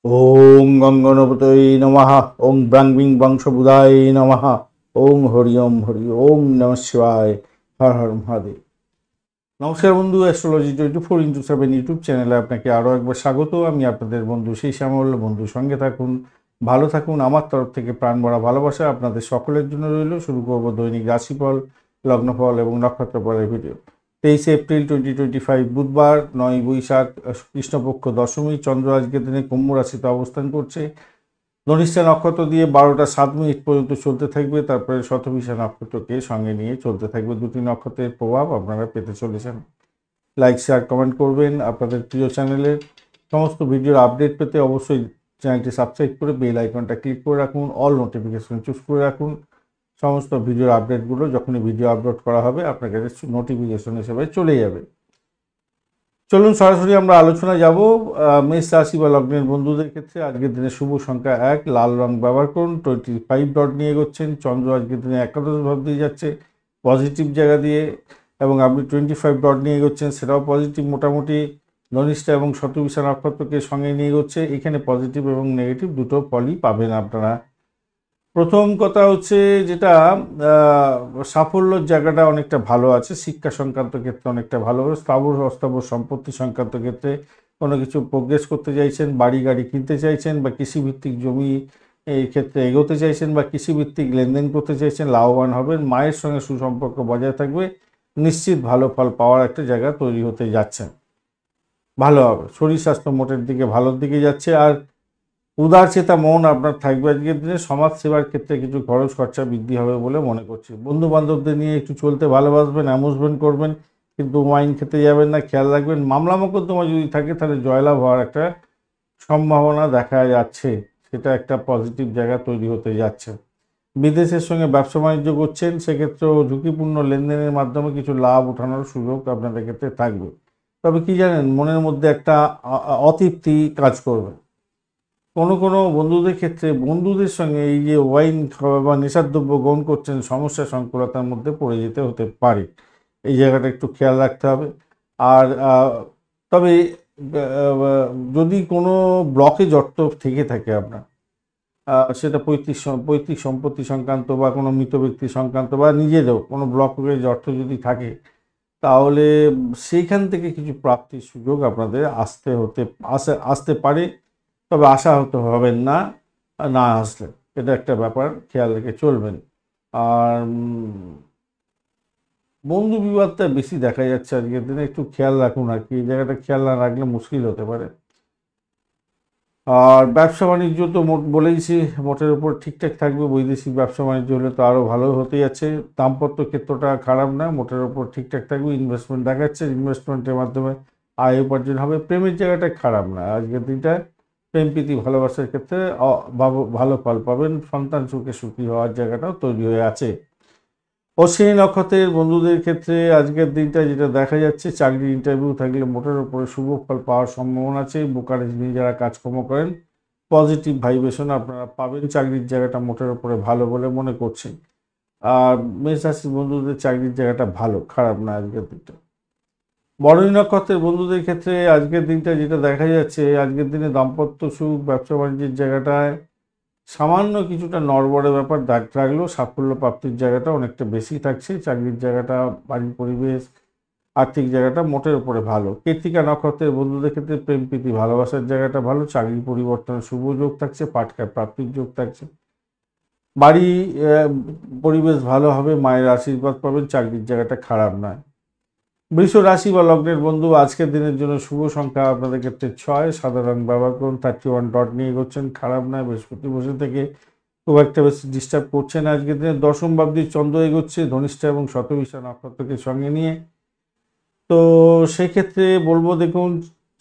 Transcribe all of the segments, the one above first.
ওং গঙ্গনপতয়ে নমঃ। ওং ব্রাং বিং বংশবুধায় নমঃ। ওং হরি ওম হরি ওং নমঃ শিবায়। হর হর মহাদেব। নমস্কার বন্ধু, অ্যাস্ট্রোলজি 24x7 ইউটিউব চ্যানেলে আপনাকে আরও একবার স্বাগত। আমি আপনাদের বন্ধু সেই শ্যামল। বন্ধু সঙ্গে থাকুন, ভালো থাকুন। আমার তরফ থেকে প্রাণ ভরা ভালোবাসা আপনাদের সকলের জন্য রইল। শুরু করব দৈনিক রাশিফল, লগ্নফল এবং নক্ষত্রফলের ভিডিও। 23 এপ্রিল 2025 বুধবার, 9 বৈশাখ, কৃষ্ণপক্ষ দশমী। চন্দ্র আজকের দিনে কুম্ভ রাশিতে অবস্থান করছে। ধনিষ্ঠা নক্ষত্র দিয়ে 12টা 7 মিনিট পর্যন্ত চলতে থাকবে, তারপরে শতভিষা নক্ষত্রকে সঙ্গে নিয়ে চলতে থাকবে। দুটি নক্ষত্রের প্রভাব আপনারা পেতে চলেছেন। লাইক, শেয়ার, কমেন্ট করবেন। আপনাদের প্রিয় চ্যানেলের সমস্ত ভিডিওর আপডেট পেতে অবশ্যই চ্যানেলটি সাবস্ক্রাইব করে বেল আইকনটা ক্লিক করে রাখুন। অল নোটিফিকেশন চুজ করে রাখুন। সমস্ত ভিডিওর আপডেটগুলো যখনই ভিডিও আপলোড করা হবে আপনার কাছে নোটিফিকেশন হিসেবে চলে যাবে। চলুন সরাসরি আমরা আলোচনা যাব। মেষ রাশি বা লগ্নের বন্ধুদের ক্ষেত্রে আজকের দিনে শুভ সংখ্যা 1, লাল রং ব্যবহার করুন। 25 ডট নিয়ে এগোচ্ছেন। চন্দ্র আজকের দিনে একাদশ ভাব দিয়ে যাচ্ছে পজিটিভ জায়গা দিয়ে, এবং আপনি 25 ডট নিয়ে এগোচ্ছেন, সেটাও পজিটিভ মোটামুটি। ধনিষ্ঠা এবং শতভিষা নক্ষত্রকে সঙ্গে নিয়ে এগোচ্ছে। এখানে পজিটিভ এবং নেগেটিভ দুটো ফলই পাবেন আপনারা। প্রথম কথা হচ্ছে যেটা, সাফল্যর জায়গাটা অনেকটা ভালো আছে। শিক্ষা সংক্রান্ত ক্ষেত্রে অনেকটা ভালো, স্থাবর অস্থাবর সম্পত্তি সংক্রান্ত ক্ষেত্রে কোনো কিছু প্রোগ্রেস করতে চাইছেন, বাড়ি গাড়ি কিনতে চাইছেন, বা কৃষিভিত্তিক জমি এই ক্ষেত্রে এগোতে চাইছেন, বা কৃষিভিত্তিক লেনদেন করতে চাইছেন, লাভবান হবেন। মায়ের সঙ্গে সুসম্পর্ক বজায় থাকবে। নিশ্চিত ভালো ফল পাওয়ার একটা জায়গা তৈরি হতে যাচ্ছে, ভালো হবে। শরীর স্বাস্থ্য মোটের দিকে ভালোর দিকে যাচ্ছে। আর উদারচেতা মন আপনার থাকবে। আজকের দিনে সমাজ সেবার ক্ষেত্রে কিছু খরচ খরচা বৃদ্ধি হবে বলে মনে করছি। বন্ধু বান্ধবদের নিয়ে একটু চলতে ভালোবাসবেন, অ্যামুজমেন্ট করবেন, কিন্তু ওয়াইন খেতে যাবেন না, খেয়াল রাখবেন। মামলা মোকদ্দমা যদি থাকে তাহলে জয়লাভ হওয়ার একটা সম্ভাবনা দেখা যাচ্ছে, সেটা একটা পজিটিভ জায়গা তৈরি হতে যাচ্ছে। বিদেশের সঙ্গে ব্যবসা বাণিজ্য করছেন, সেক্ষেত্রেও ঝুঁকিপূর্ণ লেনদেনের মাধ্যমে কিছু লাভ ওঠানোর সুযোগ আপনাদের ক্ষেত্রে থাকবে। তবে কি জানেন, মনের মধ্যে একটা অতৃপ্তি কাজ করবে। কোনো কোনো বন্ধুদের ক্ষেত্রে বন্ধুদের সঙ্গে এই যে ওয়াইন খাওয়া বা নেশাদ্রব্য গ্রহণ করছেন, সমস্যা সংকুলতার মধ্যে পড়ে যেতে হতে পারে। এই জায়গাটা একটু খেয়াল রাখতে হবে। আর তবে যদি কোনো ব্লকে জট থেকে থাকে আপনার, সেটা পৈতৃক সম্পত্তি সংক্রান্ত বা কোনো মৃত ব্যক্তি সংক্রান্ত বা নিজেরও কোনো ব্লকের জট যদি থাকে, তাহলে সেইখান থেকে কিছু প্রাপ্তির সুযোগ আপনাদের আসতে পারে। তবে আশাহত হবেন না, না আসলে। এটা একটা ব্যাপার খেয়াল রেখে চলবেন। আর বন্ধু বিবাদটা বেশি দেখা যাচ্ছে আজকের দিনে, একটু খেয়াল রাখুন। আর কি এই জায়গাটা খেয়াল না রাখলে মুশকিল হতে পারে। আর ব্যবসা বাণিজ্য তো বলেইছি মোটের উপর ঠিকঠাক থাকবে। বৈদেশিক ব্যবসা বাণিজ্য হলে তো আরও ভালো হতে যাচ্ছে। দাম্পত্য ক্ষেত্রটা খারাপ না, মোটের উপর ঠিকঠাক থাকবে। ইনভেস্টমেন্ট দেখাচ্ছে, ইনভেস্টমেন্টের মাধ্যমে আয় উপার্জন হবে। প্রেমের জায়গাটা খারাপ না আজকের দিনটা। প্রেম প্রীতি ভালোবাসার ক্ষেত্রে ভালো ফল পাবেন। সন্তান সুখে সুখী হওয়ার জায়গাটাও তৈরি হয়ে আছে। অশ্বিনী নক্ষত্রের বন্ধুদের ক্ষেত্রে আজকের দিনটা যেটা দেখা যাচ্ছে, চাকরির ইন্টারভিউ থাকলে মোটের উপরে শুভ ফল পাওয়ার সম্ভাবনা আছে। বোকারেজ নিয়ে যারা কাজকর্ম করেন, পজিটিভ ভাইব্রেশন আপনারা পাবেন। চাকরির জায়গাটা মোটের উপরে ভালো বলে মনে করছি। আর মেষ রাশির বন্ধুদের চাকরির জায়গাটা ভালো, খারাপ না আজকের দিনটা। বরণী নক্ষত্রের বন্ধুদের ক্ষেত্রে আজকের দিনটা যেটা দেখা যাচ্ছে, আজকের দিনে দাম্পত্য সুখ, ব্যবসা বাণিজ্যের জায়গাটায় সামান্য কিছুটা নড়বড়ে ব্যাপার দাগ রাখলেও সাফল্য প্রাপ্তির জায়গাটা অনেকটা বেশি থাকছে। চাকরির জায়গাটা, বাড়ির পরিবেশ, আর্থিক জায়গাটা মোটের উপরে ভালো। কৃত্তিকা নক্ষত্রের বন্ধুদের ক্ষেত্রে প্রেম প্রীতি ভালোবাসার জায়গাটা ভালো। চাকরি পরিবর্তনের শুভ যোগ থাকছে, পাটকার প্রাপ্তির যোগ থাকছে। বাড়ি পরিবেশ ভালো হবে, মায়ের আশীর্বাদ পাবেন। চাকরির জায়গাটা খারাপ নয়। বৃষ রাশি বা লগ্নের বন্ধু আজকের দিনের জন্য শুভ সংখ্যা আপনাদের ক্ষেত্রে 6, সাদা রং ব্যবহার করুন। 31 ডট নিয়ে এগোচ্ছেন, খারাপ নয়। বৃহস্পতি বসে থেকে খুব একটা বেশি ডিস্টার্ব করছে না। আজকের দিনে দশম ভাবটি চন্দ্র এগোচ্ছে ধনিষ্ঠা এবং শতভিষা নক্ষত্রকে সঙ্গে নিয়ে। তো সেক্ষেত্রে বলবো, দেখুন,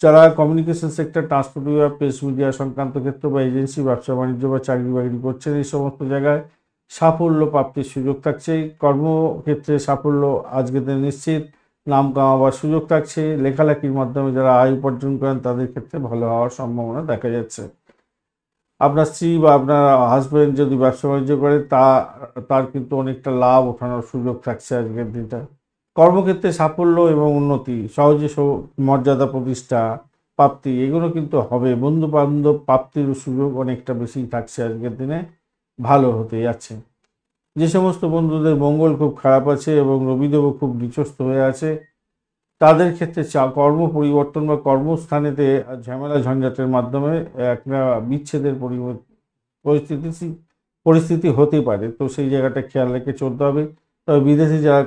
যারা কমিউনিকেশন সেক্টর, ট্রান্সপোর্ট বিভাগ, প্রেস মিডিয়া সংক্রান্ত ক্ষেত্র বা এজেন্সি, ব্যবসা বাণিজ্য বা চাকরি বাকরি করছেন, এই সমস্ত জায়গায় সাফল্য প্রাপ্তির সুযোগ থাকছে। কর্মক্ষেত্রে সাফল্য আজকের দিনে নিশ্চিত। নাম কামাবার সুযোগ থাকছে। লেখালেখির মাধ্যমে যারা আয় উপার্জন করেন তাদের ক্ষেত্রে ভালো হওয়ার সম্ভাবনা দেখা যাচ্ছে। আপনার স্ত্রী বা আপনার হাজব্যান্ড যদি ব্যবসা বাণিজ্য করে, তার কিন্তু অনেকটা লাভ ওঠানোর সুযোগ থাকছে আজকের দিনটা। কর্মক্ষেত্রে সাফল্য এবং উন্নতি, সহজে মর্যাদা প্রতিষ্ঠা, প্রাপ্তি এগুলো কিন্তু হবে। বন্ধু বান্ধব প্রাপ্তির সুযোগ অনেকটা বেশি থাকছে আজকের দিনে, ভালো হতে যাচ্ছে। যে সমস্ত বন্ধুদের মঙ্গল খুব খারাপ আছে এবং রবিদেবও খুব নিচস্থ হয়ে আছে, তাদের ক্ষেত্রে কর্ম পরিবর্তন বা কর্মস্থানেতে ঝামেলা ঝঞ্ঝাটের মাধ্যমে একটা বিচ্ছেদের পরিস্থিতি পরিস্থিতি হতে পারে। তো সেই জায়গাটা খেয়াল রেখে চলতে হবে। তবে বিদেশে যারা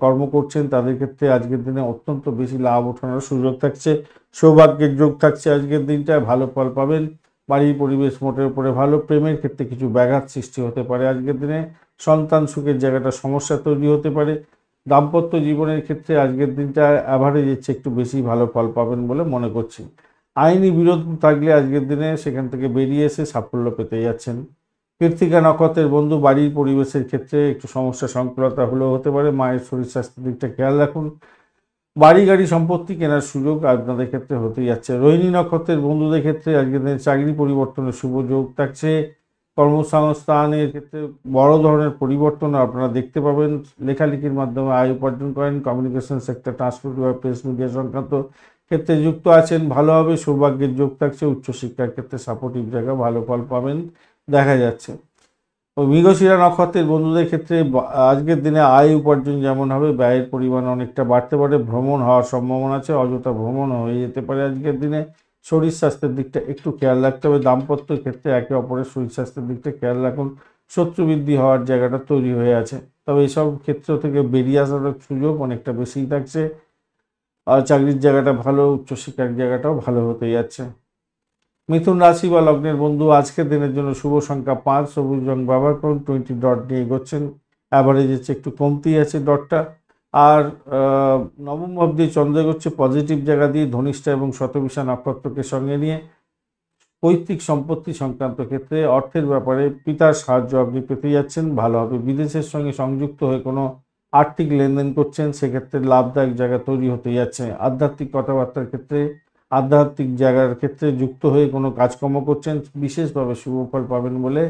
কর্ম করছেন তাদের ক্ষেত্রে আজকের দিনে অত্যন্ত বেশি লাভ ওঠানোর সুযোগ থাকছে, সৌভাগ্যের যোগ থাকছে। আজকের দিনটায় ভালো ফল পাবেন। বাড়ির পরিবেশ মোটের উপরে ভালো। প্রেমের ক্ষেত্রে কিছু ব্যাঘাত সৃষ্টি হতে পারে আজকের দিনে। সন্তান সুখের জায়গাটা সমস্যা তৈরি হতে পারে। দাম্পত্য জীবনের ক্ষেত্রে আজকের দিনটা অ্যাভারেজের চেয়ে একটু বেশি ভালো ফল পাবেন বলে মনে করছি। আইনি বিরোধ থাকলে আজকের দিনে সেখান থেকে বেরিয়ে এসে সাফল্য পেতে যাচ্ছেন। কৃত্তিকা নক্ষত্রের বন্ধু, বাড়ির পরিবেশের ক্ষেত্রে একটু সমস্যা সংকুলতা হলেও হতে পারে। মায়ের শরীর স্বাস্থ্যের দিকটা খেয়াল রাখুন। বাড়ি গাড়ি সম্পত্তি কেনার সুযোগ আপনাদের ক্ষেত্রে হতে যাচ্ছে। রোহিণী নক্ষত্রের বন্ধুদের ক্ষেত্রে আজকের দিনে চাকরি পরিবর্তনের শুভ যোগ থাকছে। কর্মসংস্থানের ক্ষেত্রে বড় ধরনের পরিবর্তন আপনারা দেখতে পাবেন। লেখালেখির মাধ্যমে আয় উপার্জন করেন। কমিউনিকেশন সেক্টর, ট্রান্সপোর্ট বা প্রেস মিডিয়া সংক্রান্ত ক্ষেত্রে যুক্ত আছেন, ভালো হবে। সৌভাগ্যের যোগ থাকছে। উচ্চশিক্ষার ক্ষেত্রে সাপোর্টিভ জায়গা, ভালো ফল পাবেন দেখা যাচ্ছে। মৃগশিরা নক্ষত্রের বন্ধুদের ক্ষেত্রে আজকের দিনে আয় উপার্জন যেমন হবে, ব্যয়ের পরিমাণ অনেকটা বাড়তে পারে। ভ্রমণ হওয়ার সম্ভাবনা আছে, অযথা ভ্রমণ হয়ে যেতে পারে আজকের দিনে। শরীর স্বাস্থ্যের দিকটা একটু খেয়াল রাখতে হবে। দাম্পত্য ক্ষেত্রে একে অপরের শরীর স্বাস্থ্যের দিকটা খেয়াল রাখুন। শত্রু বৃদ্ধি হওয়ার জায়গাটা তৈরি হয়ে আছে, তবে এইসব ক্ষেত্র থেকে বেরিয়ে আসার সুযোগ অনেকটা বেশিই থাকছে। আর চাকরির জায়গাটা ভালো, উচ্চশিক্ষার জায়গাটাও ভালো হতে যাচ্ছে। মিথুন রাশি বা লগ্নের বন্ধু, আজকের দিনের জন্য শুভ সংখ্যা 5, সবুজ রং ব্যবহার করুন। 20 ডট নিয়ে এগোচ্ছেন, অ্যাভারেজের চেয়ে একটু কমতি আছে ডটটা। আর নবম ভাব দিয়ে চন্দ্র এগোচ্ছে পজিটিভ জায়গা দিয়ে, ধনিষ্ঠা এবং শতবিশা নক্ষত্রকে সঙ্গে নিয়ে। পৈতৃক সম্পত্তি সংক্রান্ত ক্ষেত্রে অর্থের ব্যাপারে পিতার সাহায্য আপনি পেতে যাচ্ছেন, ভালো হবে। বিদেশের সঙ্গে সংযুক্ত হয়ে কোনো আর্থিক লেনদেন করছেন, সেক্ষেত্রে লাভদায়ক জায়গা তৈরি হতে যাচ্ছে। আধ্যাত্মিক কথাবার্তার ক্ষেত্রে, আধ্যাত্মিক জায়গার ক্ষেত্রে যুক্ত হয়ে কোনো কাজকর্ম করছেন, বিশেষভাবে শুভ ফল পাবেন বলে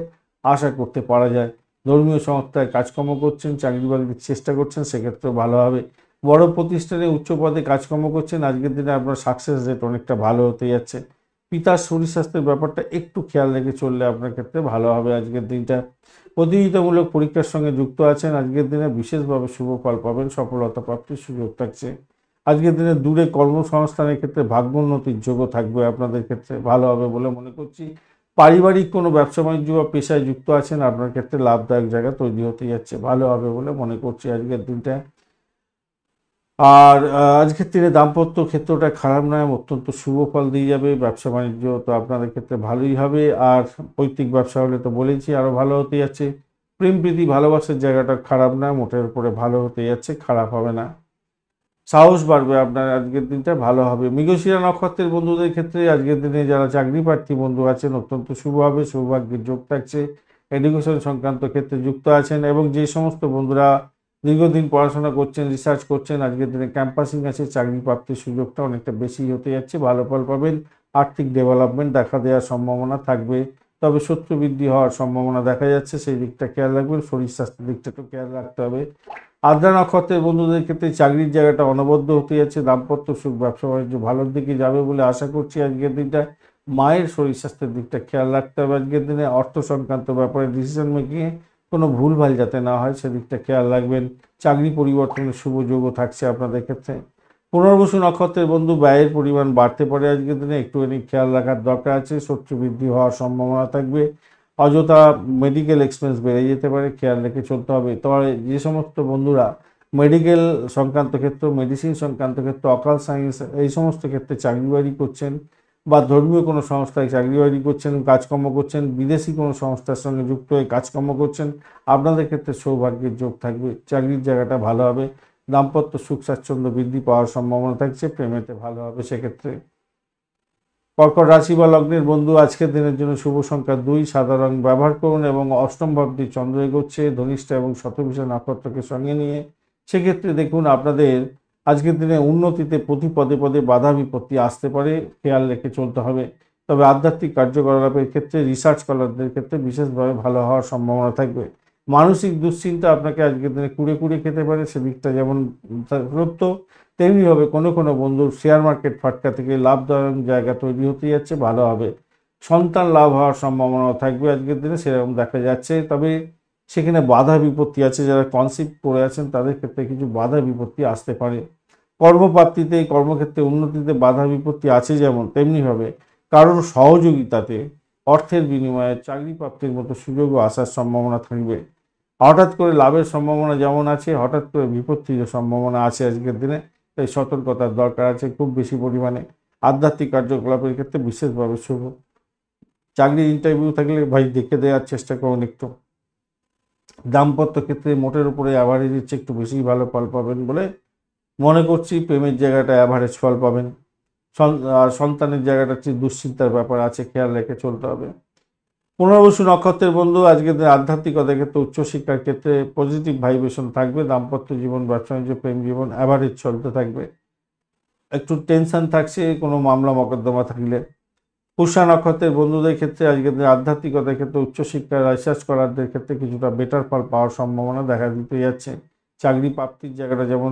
আশা করতে পারা যায়। ধর্মীয় সংস্থায় কাজকর্ম করছেন, চাকরি বাকরির চেষ্টা করছেন, সেক্ষেত্রেও ভালো হবে। বড় প্রতিষ্ঠানে উচ্চ পদে কাজকর্ম করছেন, আজকের দিনে আপনার সাকসেস রেট অনেকটা ভালো হতে যাচ্ছে। পিতার শরীর স্বাস্থ্যের ব্যাপারটা একটু খেয়াল রেখে চললে আপনার ক্ষেত্রে ভালো হবে আজকের দিনটা। প্রতিযোগিতামূলক পরীক্ষার সঙ্গে যুক্ত আছেন, আজকের দিনে বিশেষভাবে শুভ ফল পাবেন, সফলতা প্রাপ্তির সুযোগ থাকছে। আজকের দিনে দূরে কর্মসংস্থানের ক্ষেত্রে ভাগ্যোন্নতির যোগও থাকবে আপনাদের ক্ষেত্রে, ভালো হবে বলে মনে করছি। পারিবারিক কোনো ব্যবসা বাণিজ্য বা পেশায় যুক্ত আছেন, আপনার ক্ষেত্রে লাভদায়ক জায়গা তৈরি হতে যাচ্ছে, ভালো হবে বলে মনে করছি আজকের দিনটা। আর আজকের দিনে দাম্পত্য ক্ষেত্রটা খারাপ নয়, অত্যন্ত শুভ ফল দিয়ে যাবে। ব্যবসা বাণিজ্য তো আপনাদের ক্ষেত্রে ভালোই হবে। আর পৈতৃক ব্যবসা হলে তো বলেছি আরও ভালো হতে যাচ্ছে। প্রেম প্রীতি ভালোবাসার জায়গাটা খারাপ নয়, মোটের উপরে ভালো হতে যাচ্ছে, খারাপ হবে না। সাহস বাড়বে আপনার, আজকের দিনটা ভালো হবে। মৃগশিরা নক্ষত্রের বন্ধুদের ক্ষেত্রে আজকের দিনে যারা চাকরি প্রার্থী বন্ধু আছেন, অত্যন্ত শুভ হবে, সৌভাগ্যের যোগ থাকছে। এডুকেশন সংক্রান্ত ক্ষেত্রে যুক্ত আছেন এবং যে সমস্ত বন্ধুরা দীর্ঘদিন পড়াশোনা করছেন, রিসার্চ করছেন, আজকের দিনে ক্যাম্পাসিং আছে, চাকরি প্রাপ্তির সুযোগটা অনেকটা বেশি হতে যাচ্ছে, ভালো ফল পাবেন। আর্থিক ডেভেলপমেন্ট দেখা দেওয়ার সম্ভাবনা থাকবে, তবে শত্রু বৃদ্ধি হওয়ার সম্ভাবনা দেখা যাচ্ছে, সেই দিকটা খেয়াল রাখবেন। শরীর স্বাস্থ্যের দিকটা একটু খেয়াল রাখতে হবে। আদ্রা নক্ষত্রের বন্ধুদের ক্ষেত্রে চাকরির জায়গাটা অনবদ্য হতে যাচ্ছে। দাম্পত্য সুখ, ব্যবসা বাণিজ্য ভালোর দিকে যাবে বলে আশা করছি আজকের দিনটা। মায়ের শরীর স্বাস্থ্যের দিকটা খেয়াল রাখতে হবে আজকের দিনে। অর্থ সংক্রান্ত ব্যাপারে ডিসিশন মেকিংয়ে কোনো ভুলভাল যাতে না হয় সেদিকটা খেয়াল রাখবেন। চাকরি পরিবর্তনের শুভ যোগও থাকছে আপনাদের ক্ষেত্রে। পুনর্বসু নক্ষত্রের বন্ধু, ব্যয়ের পরিমাণ বাড়তে পারে আজকের দিনে, একটুখানি খেয়াল রাখার দরকার আছে। শত্রু বৃদ্ধি হওয়ার সম্ভাবনা থাকবে, অযথা মেডিকেল এক্সপেন্স বেড়ে যেতে পারে, খেয়াল রেখে চলতে হবে। তবে যে সমস্ত বন্ধুরা মেডিকেল সংক্রান্ত ক্ষেত্র, মেডিসিন সংক্রান্ত ক্ষেত্র, অকাল সায়েন্স এই সমস্ত ক্ষেত্রে চাকরি বাকরি করছেন বা ধর্মীয় কোনো সংস্থায় চাকরি বাকরি করছেন, কাজকর্ম করছেন, বিদেশি কোনো সংস্থার সঙ্গে যুক্ত হয়ে কাজকর্ম করছেন, আপনাদের ক্ষেত্রে সৌভাগ্যের যোগ থাকবে, চাকরির জায়গাটা ভালো হবে। দাম্পত্য সুখ স্বাচ্ছন্দ্য বৃদ্ধি পাওয়ার সম্ভাবনা থাকছে, প্রেমেতে ভালো হবে সেক্ষেত্রে। কর্কট রাশি বা লগ্নের বন্ধু, আজকের দিনের জন্য শুভ সংখ্যা 2, সাদা রং ব্যবহার করুন এবং অষ্টম ভাবটি চন্দ্র এগোচ্ছে ধনিষ্ঠা এবং শতবিশা নক্ষত্রকে সঙ্গে নিয়ে। সেক্ষেত্রে দেখুন আপনাদের আজকের দিনে উন্নতিতে প্রতি পদে পদে বাধা বিপত্তি আসতে পারে, খেয়াল রেখে চলতে হবে। তবে আধ্যাত্মিক কার্যকলাপের ক্ষেত্রে, রিসার্চ স্কলারদের ক্ষেত্রে বিশেষভাবে ভালো হওয়ার সম্ভাবনা থাকবে। মানসিক দুশ্চিন্তা আপনাকে আজকের দিনে কুড়ে কুড়ে খেতে পারে, সেদিকটা যেমন সত্য, তেমনিভাবে কোনো কোনো বন্ধুর শেয়ার মার্কেট ফাটকা থেকে লাভদায়ক জায়গা তৈরি হতে যাচ্ছে, ভালো হবে। সন্তান লাভ হওয়ার সম্ভাবনাও থাকবে আজকের দিনে, সেরকম দেখা যাচ্ছে। তবে সেখানে বাধা বিপত্তি আছে, যারা কনসেপ্ট করে আছেন তাদের ক্ষেত্রে কিছু বাধা বিপত্তি আসতে পারে। কর্মপ্রাপ্তিতে, কর্মক্ষেত্রে উন্নতিতে বাধা বিপত্তি আছে যেমন, তেমনিভাবে কারোর সহযোগিতাতে অর্থের বিনিময়ে চাকরি প্রাপ্তির মতো সুযোগও আসার সম্ভাবনা থাকবে। হঠাৎ করে লাভের সম্ভাবনা যেমন আছে, হঠাৎ করে বিপত্তির সম্ভাবনা আছে আজকের দিনে, তাই সতর্কতার দরকার আছে খুব বেশি পরিমাণে। আধ্যাত্মিক কার্যকলাপের ক্ষেত্রে বিশেষভাবে শুভ। চাকরির ইন্টারভিউ থাকলে ভাই দেখে দেওয়ার চেষ্টা করুন একটু। দাম্পত্য ক্ষেত্রে মোটের উপরে অ্যাভারেজের চেয়ে একটু বেশি ভালো ফল পাবেন বলে মনে করছি। প্রেমের জায়গাটা অ্যাভারেজ ফল পাবেন। আর সন্তানের জায়গাটা হচ্ছে দুশ্চিন্তার ব্যাপার আছে, খেয়াল রেখে চলতে হবে। পুনর্বসু নক্ষত্রের বন্ধু, আজকের দিনে আধ্যাত্মিকতার ক্ষেত্রে, উচ্চশিক্ষার ক্ষেত্রে পজিটিভ ভাইব্রেশন থাকবে। দাম্পত্য জীবন, ব্যবসা বাণিজ্য, প্রেম জীবন অ্যাভারেজ চলতে থাকবে। একটু টেনশন থাকছে কোনো মামলা মকদ্দমা থাকলে। পুষা নক্ষত্রের বন্ধুদের ক্ষেত্রে আজকের দিনে আধ্যাত্মিকতার ক্ষেত্রে, উচ্চশিক্ষা রিসার্চ করারদের ক্ষেত্রে কিছুটা বেটার ফল পাওয়ার সম্ভাবনা দেখা দিতে যাচ্ছে। চাকরি প্রাপ্তির জায়গাটা যেমন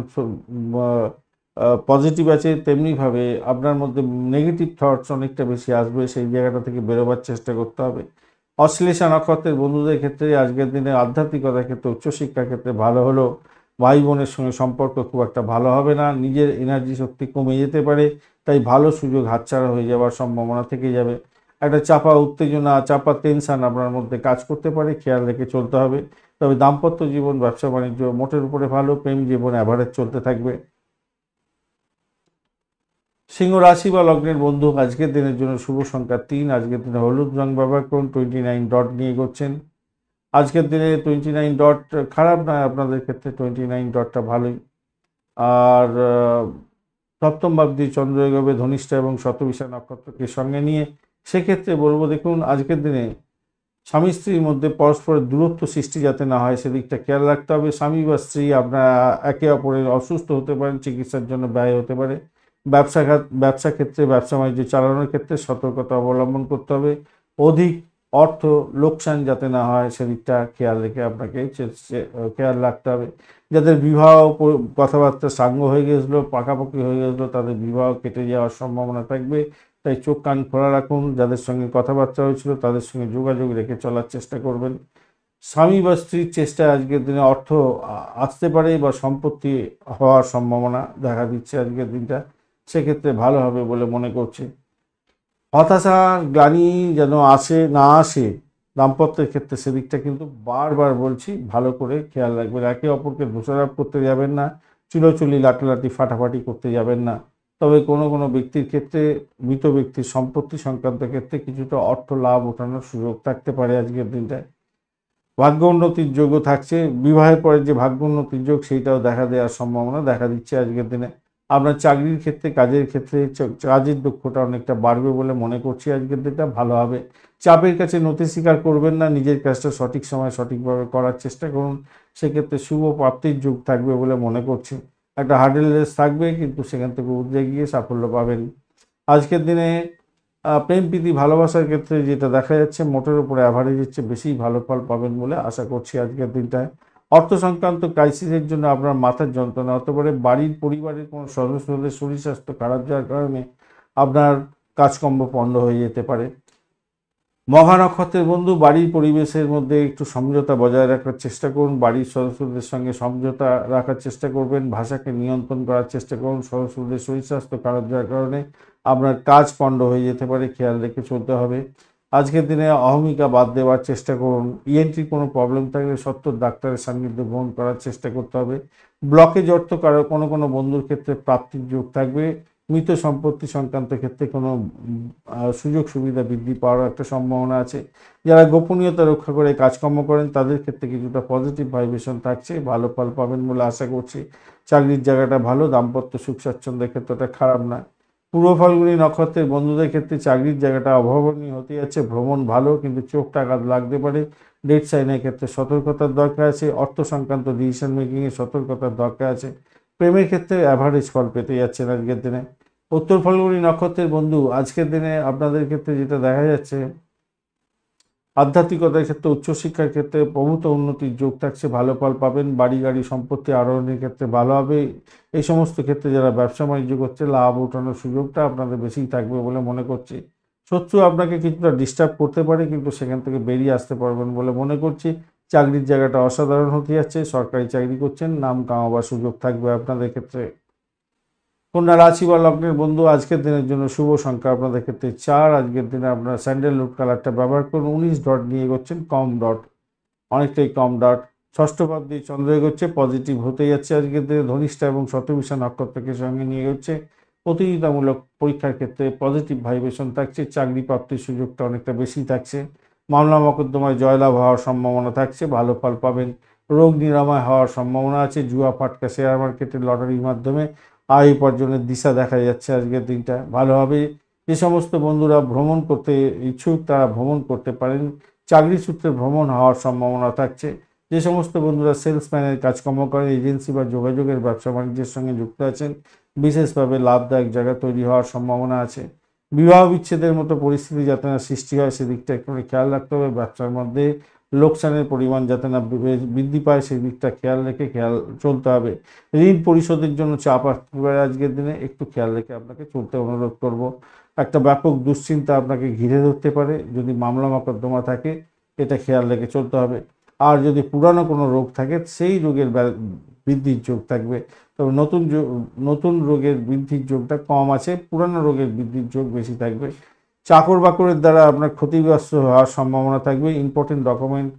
পজিটিভ আছে, তেমনিভাবে আপনার মধ্যে নেগেটিভ থটস অনেকটা বেশি আসবে, সেই জায়গাটা থেকে বেরোবার চেষ্টা করতে হবে। অশ্লেষা নক্ষত্রের বন্ধুদের ক্ষেত্রে আজকের দিনে আধ্যাত্মিকতার ক্ষেত্রে, উচ্চশিক্ষার ক্ষেত্রে ভালো হলেও ভাই বোনের সঙ্গে সম্পর্ক খুব একটা ভালো হবে না, নিজের এনার্জি শক্তি কমে যেতে পারে, তাই ভালো সুযোগ হাতছাড়া হয়ে যাওয়ার সম্ভাবনা থেকে যাবে। একটা চাপা উত্তেজনা, চাপা টেনশন আপনার মধ্যে কাজ করতে পারে, খেয়াল রেখে চলতে হবে। তবে দাম্পত্য জীবন, ব্যবসা বাণিজ্য মোটের উপরে ভালো, প্রেম জীবন অ্যাভারেজ চলতে থাকবে। সিংহ রাশি বা লগ্নের বন্ধু, আজকের দিনের জন্য শুভ সংখ্যা 3। আজকের দিনে হলুদ রং ব্যবহার করুন। 29 ডট নিয়ে এগোচ্ছেন। আজকের দিনে 29 ডট খারাপ নয়, আপনাদের ক্ষেত্রে 29 ডটটা ভালোই। আর সপ্তম ভাবটি চন্দ্র এগোবে ধনিষ্ঠা এবং শতবিশা নক্ষত্রকে সঙ্গে নিয়ে। সেক্ষেত্রে বলবো, দেখুন আজকের দিনে স্বামী স্ত্রীর মধ্যে পরস্পরের দূরত্ব সৃষ্টি যাতে না হয়, সেদিকটা খেয়াল রাখতে হবে। স্বামী বা স্ত্রী আপনারা একে অপরের অসুস্থ হতে পারেন, চিকিৎসার জন্য ব্যয় হতে পারে। ব্যবসা ক্ষেত্রে, ব্যবসা বাণিজ্য চালানোর ক্ষেত্রে সতর্কতা অবলম্বন করতে হবে। অধিক অর্থ লোকসান যাতে না হয়, সেদিকটা খেয়াল রেখে আপনাকে খেয়াল রাখতে হবে। যাদের বিবাহ কথাবার্তা সাঙ্গ হয়ে গেছিলো, পাকাপাকি হয়ে গেছিলো, তাদের বিবাহ কেটে যাওয়ার সম্ভাবনা থাকবে, তাই চোখ কান খোলা রাখুন। যাদের সঙ্গে কথাবার্তা হয়েছিল তাদের সঙ্গে যোগাযোগ রেখে চলার চেষ্টা করবেন। স্বামী বা স্ত্রীর চেষ্টায় আজকের দিনে অর্থ আসতে পারে বা সম্পত্তি হওয়ার সম্ভাবনা দেখা দিচ্ছে আজকের দিনটা, সেক্ষেত্রে ভালো হবে বলে মনে করছি। হতাশা, গ্লানি যেন আসে না আসে দাম্পত্যের ক্ষেত্রে, সেদিকটা কিন্তু বারবার বলছি ভালো করে খেয়াল রাখবেন। একে অপরকে দোষারোপ করতে যাবেন না, চুলোচুলি লাটালাটি ফাটাফাটি করতে যাবেন না। তবে কোনো কোনো ব্যক্তির ক্ষেত্রে, মৃত ব্যক্তির সম্পত্তি সংক্রান্ত ক্ষেত্রে কিছুটা অর্থ লাভ ওঠানোর সুযোগ থাকতে পারে আজকের দিনটায়। ভাগ্য উন্নতির যোগও থাকছে। বিবাহের পরে যে ভাগ্য উন্নতির যোগ, সেইটাও দেখা দেওয়ার সম্ভাবনা দেখা দিচ্ছে আজকের দিনে। আপনার চাকরির ক্ষেত্রে, কাজের ক্ষেত্রে কাজের দক্ষতা অনেকটা বাড়বে বলে মনে করছি আজকের দিনটা ভালো হবে। চাপের কাছে নতি স্বীকার করবেন না, নিজের কাজটা সঠিক সময় সঠিকভাবে করার চেষ্টা করুন, সেক্ষেত্রে শুভ প্রাপ্তির যোগ থাকবে বলে মনে করছি। একটা হার্ডেল রেস থাকবে, কিন্তু সেখান থেকে উঠে গিয়ে সাফল্য পাবেন আজকের দিনে। প্রেম প্রীতি ভালোবাসার ক্ষেত্রে যেটা দেখা যাচ্ছে, মোটের উপরে অ্যাভারেজের চেয়ে বেশি ভালো ফল পাবেন বলে আশা করছি আজকের দিনটায়। অর্থ সংক্রান্ত ক্রাইসিসের জন্য আপনার মাথার যন্ত্রণা হতে পারে। বাড়ির পরিবারের কোনো সদস্যদের শরীর স্বাস্থ্য খারাপ যাওয়ার কারণে আপনার কাজকর্ম পণ্ড হয়ে যেতে পারে। মঘা নক্ষত্রের বন্ধু, বাড়ির পরিবেশের মধ্যে একটু সমঝোতা বজায় রাখার চেষ্টা করুন। বাড়ির সদস্যদের সঙ্গে সমঝোতা রাখার চেষ্টা করবেন, ভাষাকে নিয়ন্ত্রণ করার চেষ্টা করুন। সদস্যদের শরীর স্বাস্থ্য খারাপ যাওয়ার কারণে আপনার কাজ পণ্ড হয়ে যেতে পারে, খেয়াল রেখে চলতে হবে। আজকের দিনে অহমিকা বাদ দেওয়ার চেষ্টা করুন। ইএনটির কোনো প্রবলেম থাকলে সত্তর ডাক্তারের সান্নিধ্য গ্রহণ করার চেষ্টা করতে হবে। ব্লকেজ অর্থ কোনো কোনো বন্ধুর ক্ষেত্রে প্রাপ্তির যোগ থাকবে। মৃত সম্পত্তি সংক্রান্ত ক্ষেত্রে কোনো সুযোগ সুবিধা বৃদ্ধি পাওয়ার একটা সম্ভাবনা আছে। যারা গোপনীয়তা রক্ষা করে কাজকর্ম করেন তাদের ক্ষেত্রে কিছুটা পজিটিভ ভাইব্রেশন থাকছে, ভালো ফল পাবেন বলে আশা করছি। চাকরির জায়গাটা ভালো, দাম্পত্য সুখ স্বাচ্ছন্দ্যের ক্ষেত্রটা খারাপ না। পূর্ব ফাল্গুনী নক্ষত্রের বন্ধুদের ক্ষেত্রে চাকরির জায়গাটা অভাবনীয় হতে যাচ্ছে। ভ্রমণ ভালো, কিন্তু চোখটা আঘাত লাগতে পারে। ডেট সাইনের ক্ষেত্রে সতর্কতার দরকার আছে। অর্থ সংক্রান্ত ডিসিশন মেকিংয়ে সতর্কতার দরকার আছে। প্রেমের ক্ষেত্রে অ্যাভারেজ ফল পেতে যাচ্ছেন আজকের দিনে। উত্তর ফাল্গুনী নক্ষত্রের বন্ধু, আজকের দিনে আপনাদের ক্ষেত্রে যেটা দেখা যাচ্ছে, আধ্যাত্মিকতার ক্ষেত্রে, উচ্চশিক্ষার ক্ষেত্রে প্রভূত উন্নতির যোগ থাকছে, ভালো ফল পাবেন। বাড়ি গাড়ি সম্পত্তি আরোহণের ক্ষেত্রে ভালো হবে। এই সমস্ত ক্ষেত্রে যারা ব্যবসা বাণিজ্য করছে, লাভ ওঠানোর সুযোগটা আপনাদের বেশিই থাকবে বলে মনে করছি। শত্রু আপনাকে কিছুটা ডিস্টার্ব করতে পারে, কিন্তু সেখান থেকে বেরিয়ে আসতে পারবেন বলে মনে করছি। চাকরির জায়গাটা অসাধারণ হতে যাচ্ছে। সরকারি চাকরি করছেন, নাম কামাবার সুযোগ থাকবে আপনাদের ক্ষেত্রে। কন্যা রাশি বা লগ্নের বন্ধু, আজকের দিনের জন্য শুভ সংখ্যা আপনাদের ক্ষেত্রে 4। আজকের দিনে আপনারা স্যান্ডেলউড কালারটা ব্যবহার করুন। 19 ডট নিয়ে এগোচ্ছেন, কম ডট, অনেকটাই কম ডট। ষষ্ঠ ভাব দিয়ে চন্দ্র এগোচ্ছে, পজিটিভ হতে যাচ্ছে। আজকের দিনে ধনিষ্ঠা এবং শতভিষা নক্ষত্রকে সঙ্গে নিয়ে এগোচ্ছে। প্রতিযোগিতামূলক পরীক্ষার ক্ষেত্রে পজিটিভ ভাইব্রেশন থাকছে। চাকরি প্রাপ্তির সুযোগটা অনেকটা বেশি থাকছে। মামলা মোকদ্দমায় জয়লাভ হওয়ার সম্ভাবনা থাকছে, ভালো ফল পাবেন। রোগ নিরাময় হওয়ার সম্ভাবনা আছে। জুয়া ফাটকা, শেয়ার মার্কেটে, লটারির মাধ্যমে আয় উপার্জনের দিশা দেখা যাচ্ছে আজকের দিনটা ভালো হবে। যে সমস্ত বন্ধুরা ভ্রমণ করতে ইচ্ছুক তারা ভ্রমণ করতে পারেন। চাকরি সূত্রে ভ্রমণ হওয়ার সম্ভাবনা থাকছে। যে সমস্ত বন্ধুরা সেলসম্যানের কাজকর্ম করেন, এজেন্সি বা যোগাযোগের ব্যবসা বাণিজ্যের সঙ্গে যুক্ত আছেন, বিশেষভাবে লাভদায়ক জায়গা তৈরি হওয়ার সম্ভাবনা আছে। বিবাহ বিচ্ছেদের মতো পরিস্থিতি যাতে না সৃষ্টি হয় সেদিকটা একটু খেয়াল রাখতে হবে। ব্যবসার মধ্যে লোকসানের পরিমাণ যাতে না বৃদ্ধি পায় সেই দিকটা খেয়াল রেখে চলতে হবে। ঋণ পরিশোধের জন্য চাপ আসতে পারে আজকের দিনে, একটু খেয়াল রেখে আপনাকে চলতে অনুরোধ করব। একটা ব্যাপক দুশ্চিন্তা আপনাকে ঘিরে ধরতে পারে, যদি মামলা মোকদ্দমা থাকে এটা খেয়াল রেখে চলতে হবে। আর যদি পুরানো কোনো রোগ থাকে সেই রোগের বৃদ্ধির যোগ থাকবে, তবে নতুন রোগের বৃদ্ধির যোগটা কম আছে, পুরানো রোগের বৃদ্ধির যোগ বেশি থাকবে। চাকর বাকরের দ্বারা আপনার ক্ষতিগ্রস্ত হওয়ার সম্ভাবনা থাকবে। ইম্পর্টেন্ট ডকুমেন্ট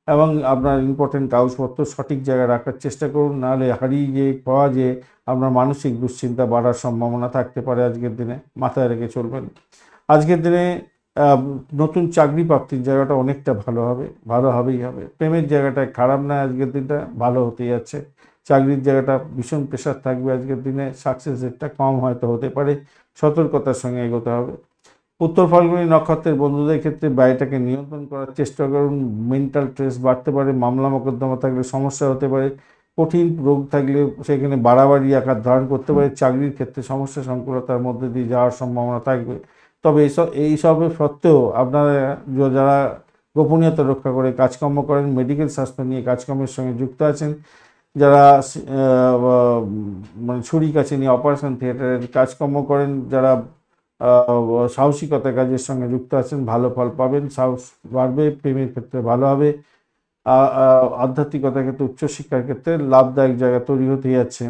এবং আপনার ইম্পর্টেন্ট কাগজপত্র সঠিক জায়গায় রাখার চেষ্টা করুন, নাহলে হারিয়ে গিয়ে পাওয়া যেয়ে আপনার মানসিক দুশ্চিন্তা বাড়ার সম্ভাবনা থাকতে পারে। আজকের দিনে মাথায় রেখে চলবেন। আজকের দিনে নতুন চাকরি প্রাপ্তির জায়গাটা অনেকটা ভালো হবে, ভালো হবেই হবে। প্রেমের জায়গাটায় খারাপ না, আজকের দিনটা ভালো হতে যাচ্ছে। চাকরির জায়গাটা ভীষণ প্রেশার থাকবে আজকের দিনে, সাকসেস রেটটা কম হয়তো হতে পারে, সতর্কতার সঙ্গে এগোতে হবে। উত্তর ফাল্গুনী নক্ষত্রের বন্ধুদের ক্ষেত্রে ব্যয়টাকে নিয়ন্ত্রণ করার চেষ্টা করুন। মেন্টাল স্ট্রেস বাড়তে পারে, মামলা মোকদ্দমা থাকলে সমস্যা হতে পারে, কঠিন রোগ থাকলে সেখানে বাড়াবাড়ি আকার ধারণ করতে পারে। চাকরির ক্ষেত্রে সমস্যা সংকুলতার মধ্যে দিয়ে যাওয়ার সম্ভাবনা থাকবে। তবে এইসবের সত্ত্বেও আপনারা যারা গোপনীয়তা রক্ষা করে কাজকর্ম করেন, মেডিকেল স্বাস্থ্য নিয়ে কাজকর্মের সঙ্গে যুক্ত আছেন, যারা মানে ছুরি কাছে নিয়ে অপারেশন থিয়েটারের কাজকর্ম করেন, যারা সাহসিকতা কাজের সঙ্গে যুক্ত আছেন, ভালো ফল পাবেন, সাহস বাড়বে। প্রেমের ক্ষেত্রে ভালো হবে। আধ্যাত্মিকতার ক্ষেত্রে, উচ্চশিক্ষার ক্ষেত্রে লাভদায়ক জায়গা তৈরি হতে যাচ্ছে।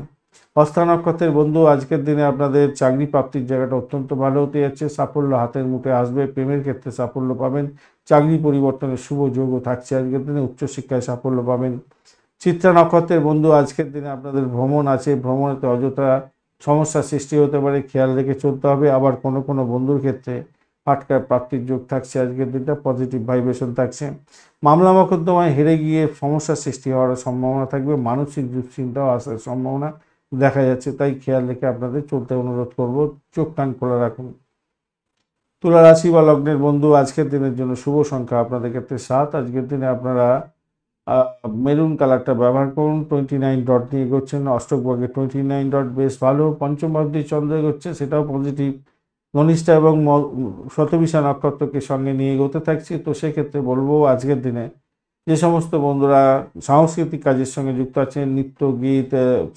হস্তা নক্ষত্রের বন্ধু, আজকের দিনে আপনাদের চাকরি প্রাপ্তির জায়গাটা অত্যন্ত ভালো হতে যাচ্ছে। সাফল্য হাতের মুঠে আসবে। প্রেমের ক্ষেত্রে সাফল্য পাবেন। চাকরি পরিবর্তনের শুভ যোগও থাকছে আজকের দিনে। উচ্চশিক্ষায় সাফল্য পাবেন। চিত্রা নক্ষত্রের বন্ধু, আজকের দিনে আপনাদের ভ্রমণ আছে। ভ্রমণেতে অযথা সমস্যার সৃষ্টি হতে পারে, খেয়াল রেখে চলতে হবে। আবার কোনো কোনো বন্ধুর ক্ষেত্রে ফাটকার প্রাপ্তির যোগ থাকছে আজকের দিনটা, পজিটিভ ভাইব্রেশন থাকছে। মামলা মোকদ্দমায় হেরে গিয়ে সমস্যার সৃষ্টি হওয়ার সম্ভাবনা থাকবে, মানসিক দুশ্চিন্তাও আসার সম্ভাবনা দেখা যাচ্ছে, তাই খেয়াল রেখে আপনাদের চলতে অনুরোধ করব। চোখ কান খোলা রাখুন। তুলা রাশি বা লগ্নের বন্ধু, আজকের দিনের জন্য শুভ সংখ্যা আপনাদের ক্ষেত্রে 7। আজকের দিনে আপনারা মেরুন কালারটা ব্যবহার করুন। 29 ডট নিয়ে এগোচ্ছেন। অষ্টক ভাগে 29 ডট বেশ ভালো। পঞ্চম ভাব দিয়ে চন্দ্র এগোচ্ছে, সেটাও পজিটিভ। ধনিষ্ঠা এবং শতভিষা নক্ষত্রকে সঙ্গে নিয়ে এগোতে থাকছি। তো সেক্ষেত্রে বলবো আজকের দিনে যে সমস্ত বন্ধুরা সাংস্কৃতিক কাজের সঙ্গে যুক্ত আছেন, নৃত্য, গীত,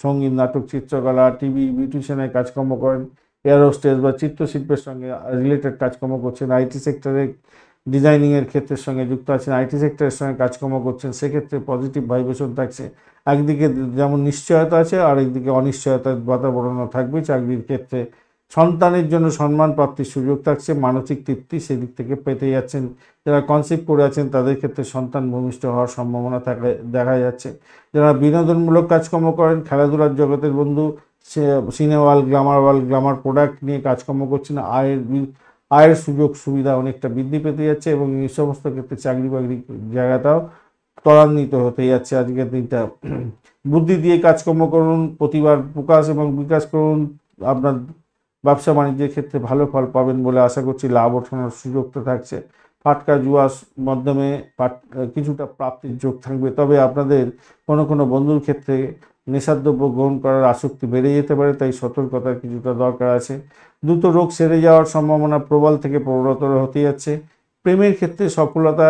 সঙ্গীত, নাটক, চিত্রকলা, টিভি, বিউটিশিয়ানের কাজকর্ম করেন, এয়ারোস্টেস বা চিত্রশিল্পের সঙ্গে রিলেটেড কাজকর্ম করছেন, আইটি সেক্টরে ডিজাইনিংয়ের ক্ষেত্রের সঙ্গে যুক্ত আছেন, আইটি সেক্টরের সঙ্গে কাজকর্ম করছেন, সেক্ষেত্রে পজিটিভ ভাইব্রেশন থাকছে। একদিকে যেমন নিশ্চয়তা আছে, আর একদিকে অনিশ্চয়তার বাতাবরণও থাকবে। চাকরির ক্ষেত্রে সন্তানের জন্য সম্মান প্রাপ্তির সুযোগ থাকছে, মানসিক তৃপ্তি সেদিক থেকে পেতে যাচ্ছেন। যারা কনসেপ্ট করে আছেন তাদের ক্ষেত্রে সন্তান ভূমিষ্ঠ হওয়ার সম্ভাবনা দেখা যাচ্ছে। যারা বিনোদনমূলক কাজকর্ম করেন, খেলাধুলার জগতের বন্ধু, সিনেমা ওয়ার্ল্ড, গ্ল্যামার প্রোডাক্ট নিয়ে কাজকর্ম করছেন, আয়ের সুযোগ সুবিধা অনেকটা বৃদ্ধি পেতে যাচ্ছে, এবং এই সমস্ত ক্ষেত্রে চাকরি বাকরি জায়গাটাও ত্বরান্বিত হতে যাচ্ছে আজকের দিনটা। বুদ্ধি দিয়ে কাজকর্ম করুন, প্রতিভার প্রকাশ এবং বিকাশ করুন। আপনার ব্যবসা বাণিজ্যের ক্ষেত্রে ভালো ফল পাবেন বলে আশা করছি। লাভ ওঠানোর সুযোগটা থাকছে। ফাটকা জুয়ার মাধ্যমে কিছুটা প্রাপ্তির যোগ থাকবে, তবে আপনাদের কোনো কোনো বন্ধুর ক্ষেত্রে নেশাদ্রব্য গ্রহণ করার আসক্তি বেড়ে যেতে পারে, তাই সতর্কতার কিছুটা দরকার আছে। দ্রুত রোগ সেরে যাওয়ার সম্ভাবনা প্রবল থেকে প্রবলতর হতে যাচ্ছে। প্রেমের ক্ষেত্রে সফলতা